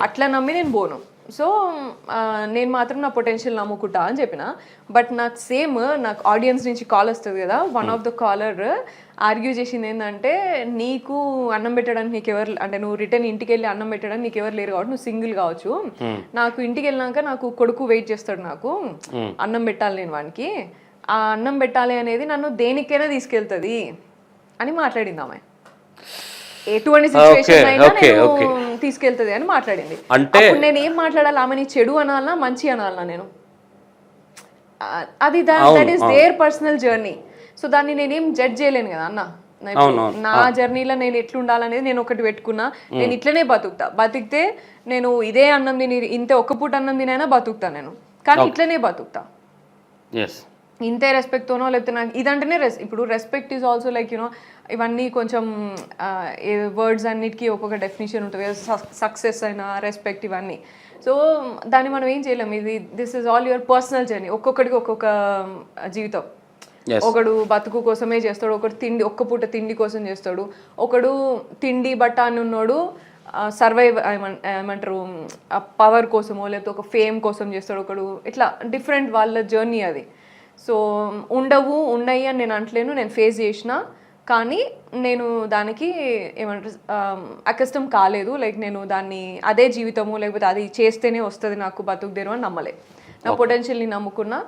అట్లా నమ్మి నేను పోను. సో నేను మాత్రం నా పొటెన్షియల్ నమ్ముకుంటా అని చెప్పిన. బట్ నాకు ఆడియన్స్ నుంచి కాల్ వస్తుంది కదా, one of the caller argue చేసింది ఏంటంటే, నీకు అన్నం పెట్టడానికి నీకు ఎవరు, అంటే నువ్వు రిటర్న్ ఇంటికి వెళ్ళి అన్నం పెట్టడానికి నీకు ఎవరు లేరు కాబట్టి నువ్వు సింగిల్ కావచ్చు, నాకు ఇంటికి వెళ్ళినాక నాకు కొడుకు వెయిట్ చేస్తాడు, నాకు అన్నం పెట్టాలి, నేను వానికి ఆ అన్నం పెట్టాలి అనేది నన్ను దేనికైనా తీసుకెళ్తుంది అని మాట్లాడింది ఆమె. ఎటువంటి సిచ్యువేషన్ అయినా నేను తీసుకెళ్తుంది అని మాట్లాడింది. అంటే నేను ఏం మాట్లాడాలి, ఆమెని చెడు అనాలనా మంచి అనాలనా? నేను అది that is there personal journey. So దాన్ని నేనేం జడ్జ్ చేయలేను కదా అన్న. నా జర్నీలో నేను ఎట్లుండాలనేది నేను ఒకటి పెట్టుకున్నా, నేను ఇట్లనే బతికితే నేను ఇదే అన్నం తిని ఇంతే ఒక్క పూట అన్నం తినైనా బతుకుతా నేను, కానీ ఇట్లనే బతుకుతా. ఇంతే రెస్పెక్ట్తోనో, లేకపోతే నాకు ఇదంటేనే ఇప్పుడు respect is also like you know, ఇవన్నీ కొంచెం వర్డ్స్ అన్నిటికీ ఒక్కొక్క డెఫినేషన్ ఉంటుంది, సక్సెస్ అయినా రెస్పెక్ట్ ఇవన్నీ. సో దాన్ని మనం ఏం చేయలేము. This is all your personal journey. ఒక్కొక్కడికి ఒక్కొక్క జీవితం. ఒకడు బతుకు కోసమే చేస్తాడు, ఒకడు ఒక్క పూట తిండి కోసం చేస్తాడు, ఒకడు తిండి బట్ట అని ఉన్నాడు సర్వైవ్ ఏమంటారు పవర్ కోసమో లేకపోతే ఒక ఫేమ్ కోసం చేస్తాడు ఒకడు. ఇట్లా డిఫరెంట్ వాళ్ళ జర్నీ అది. సో ఉన్నాయి అని నేను అంటలేను, నేను ఫేస్ చేసిన, కానీ నేను దానికి ఏమంటారు అకస్టమ్ కాలేదు. లైక్ నేను దాన్ని అదే జీవితము లేకపోతే అది చేస్తేనే వస్తుంది నాకు బతుకుదేను అని నమ్మలే. నా పొటెన్షియల్ని నమ్ముకున్నా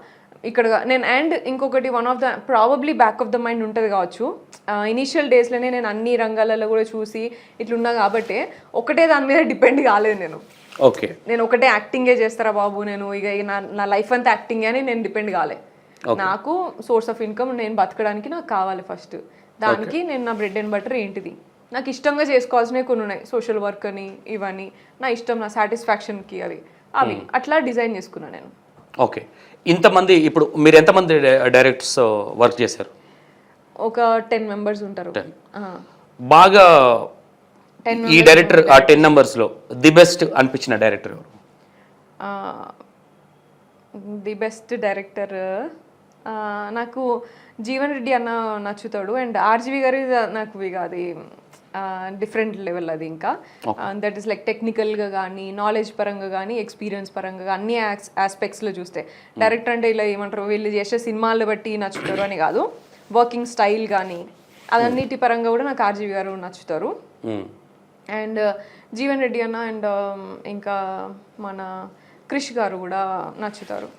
ఇక్కడ నేను. అండ్ ఇంకొకటి one of the probably back of the mind ఉంటుంది కావచ్చు, ఇనీషియల్ డేస్లోనే నేను అన్ని రంగాలలో కూడా చూసి ఇట్లున్నా కాబట్టి ఒకటే దాని మీద డిపెండ్ కాలేదు నేను. నేను ఒకటే యాక్టింగే చేస్తారా బాబు, నేను ఇక నా లైఫ్ అంతా యాక్టింగ్ అని నేను డిపెండ్ కాలే. నాకు సోర్స్ ఆఫ్ ఇన్కమ్ నేను బతకడానికి నాకు కావాలి ఫస్ట్. దానికి నేను నా బ్రెడ్ అండ్ బటర్ ఏంటిది నాకు ఇష్టంగా చేసుకోవాల్సినవి కొన్ని ఉన్నాయి, సోషల్ వర్క్ అని ఇవన్నీ నా ఇష్టం, నా సాటిస్ఫాక్షన్కి అవి అట్లా డిజైన్ చేసుకున్నాను నేను. ఓకే, ఇంతమంది ఇప్పుడు మీరు ఎంతమంది డైరెక్టర్స్ వర్క్ చేశారు? ఒక 10 members ఉంటారు. బాగా ఈ డైరెక్టర్ ఆ 10 members-లో ది బెస్ట్ అనిపించిన డైరెక్టర్ ఎవరు? ది బెస్ట్ డైరెక్టర్ నాకు జీవన్ రెడ్డి అన్న నచ్చుతాడు. అండ్ RGV గారు నాకు ఇక అది డిఫరెంట్ లెవెల్. అది ఇంకా దట్ ఈస్ లైక్ టెక్నికల్గా కానీ నాలెడ్జ్ పరంగా కానీ ఎక్స్పీరియన్స్ పరంగా అన్ని ఆస్పెక్ట్స్లో చూస్తే డైరెక్టర్ అంటే ఇలా ఏమంటారు వీళ్ళు చేసే సినిమాలు బట్టి నచ్చుతారు అని కాదు, వర్కింగ్ స్టైల్ కానీ అదన్నిటి పరంగా కూడా నాకు RGV గారు నచ్చుతారు. అండ్ జీవన్ రెడ్డి అన్న అండ్ ఇంకా మన క్రిష్ గారు కూడా నచ్చుతారు.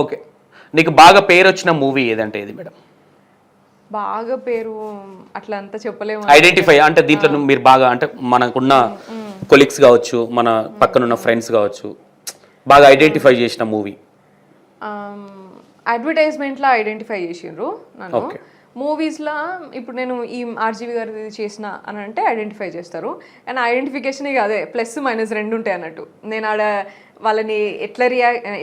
ఓకే, నీకు బాగా పేరు వచ్చిన మూవీ ఏదంటే ఏది మేడం? బాగా పేరు అట్లా అంతా చెప్పలేము. ఐడెంటిఫై అంటే దీంట్లో మీరు బాగా అంటే మనకున్న కొలీగ్స్ కావచ్చు, మన పక్కనున్న ఫ్రెండ్స్ కావచ్చు, బాగా ఐడెంటిఫై చేసిన మూవీ. అడ్వర్టైజ్మెంట్లో ఐడెంటిఫై చేసిండ్రు నన్ను. మూవీస్లో ఇప్పుడు నేను ఈ ఆర్జీవి గారి చేసిన అని అంటే ఐడెంటిఫై చేస్తారు. అండ్ ఐడెంటిఫికేషన్ ఇక అదే ప్లస్ మైనస్ రెండు ఉంటాయి అన్నట్టు. నేను ఆడ వాళ్ళని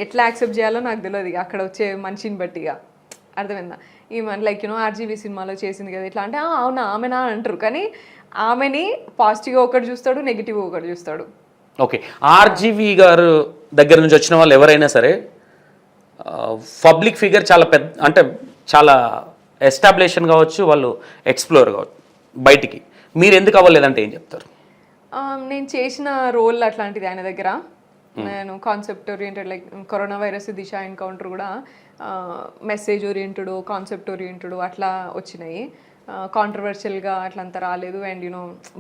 ఎట్లా యాక్సెప్ట్ చేయాలో నాకు తెలియదు ఇక అక్కడ వచ్చే మనిషిని బట్టి. ఇక అర్థమైందా? ఈమె లైక్ ఆర్జీవి సినిమాలో చేసింది కదా ఇట్లా అంటే అవునా ఆమెనా అంటారు. కానీ ఆమెని పాజిటివ్గా ఒకటి చూస్తాడు, నెగిటివ్గా ఒకటి చూస్తాడు. ఓకే, ఆర్జీవి గారు దగ్గర నుంచి వచ్చిన వాళ్ళు ఎవరైనా సరే పబ్లిక్ ఫిగర్ చాలా పెద్ద అంటే చాలా ఎస్టాబ్లిషన్ కావచ్చు, వాళ్ళు ఎక్స్ప్లోర్ కావచ్చు బయటికి. మీరు ఎందుకు అవ్వలేదంటే ఏం చెప్తారు? నేను చేసిన రోల్ అట్లాంటిది ఆయన దగ్గర. నేను concept oriented like corona virus Disha encounter కూడా మెసేజ్ ఓరియంటెడ్, కాన్సెప్ట్ ఓరియంటెడ్ అట్లా వచ్చినాయి. కాంట్రవర్షియల్గా అట్లంతా రాలేదు. అండ్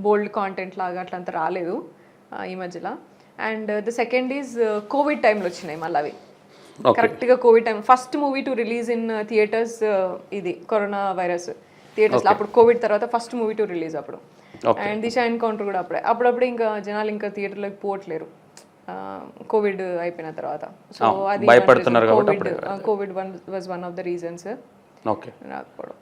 బోల్డ్ కాంటెంట్ లాగా అట్లంతా రాలేదు ఈ మధ్యలో. And the second is Covid టైంలో వచ్చినాయి మళ్ళీ అవి. కరెక్ట్గా Covid time first movie to release in theatres ఇది కరోనా వైరస్ థియేటర్స్లో. అప్పుడు కోవిడ్ తర్వాత ఫస్ట్ మూవీ టు రిలీజ్ అప్పుడు. అండ్ దిశ ఎన్కౌంటర్ కూడా అప్పుడప్పుడు ఇంకా జనాలు ఇంకా థియేటర్లోకి పోవట్లేరు కోవిడ్ అయిపోయిన తర్వాత. సో అది Covid was one of the reasons రాకపోవడం.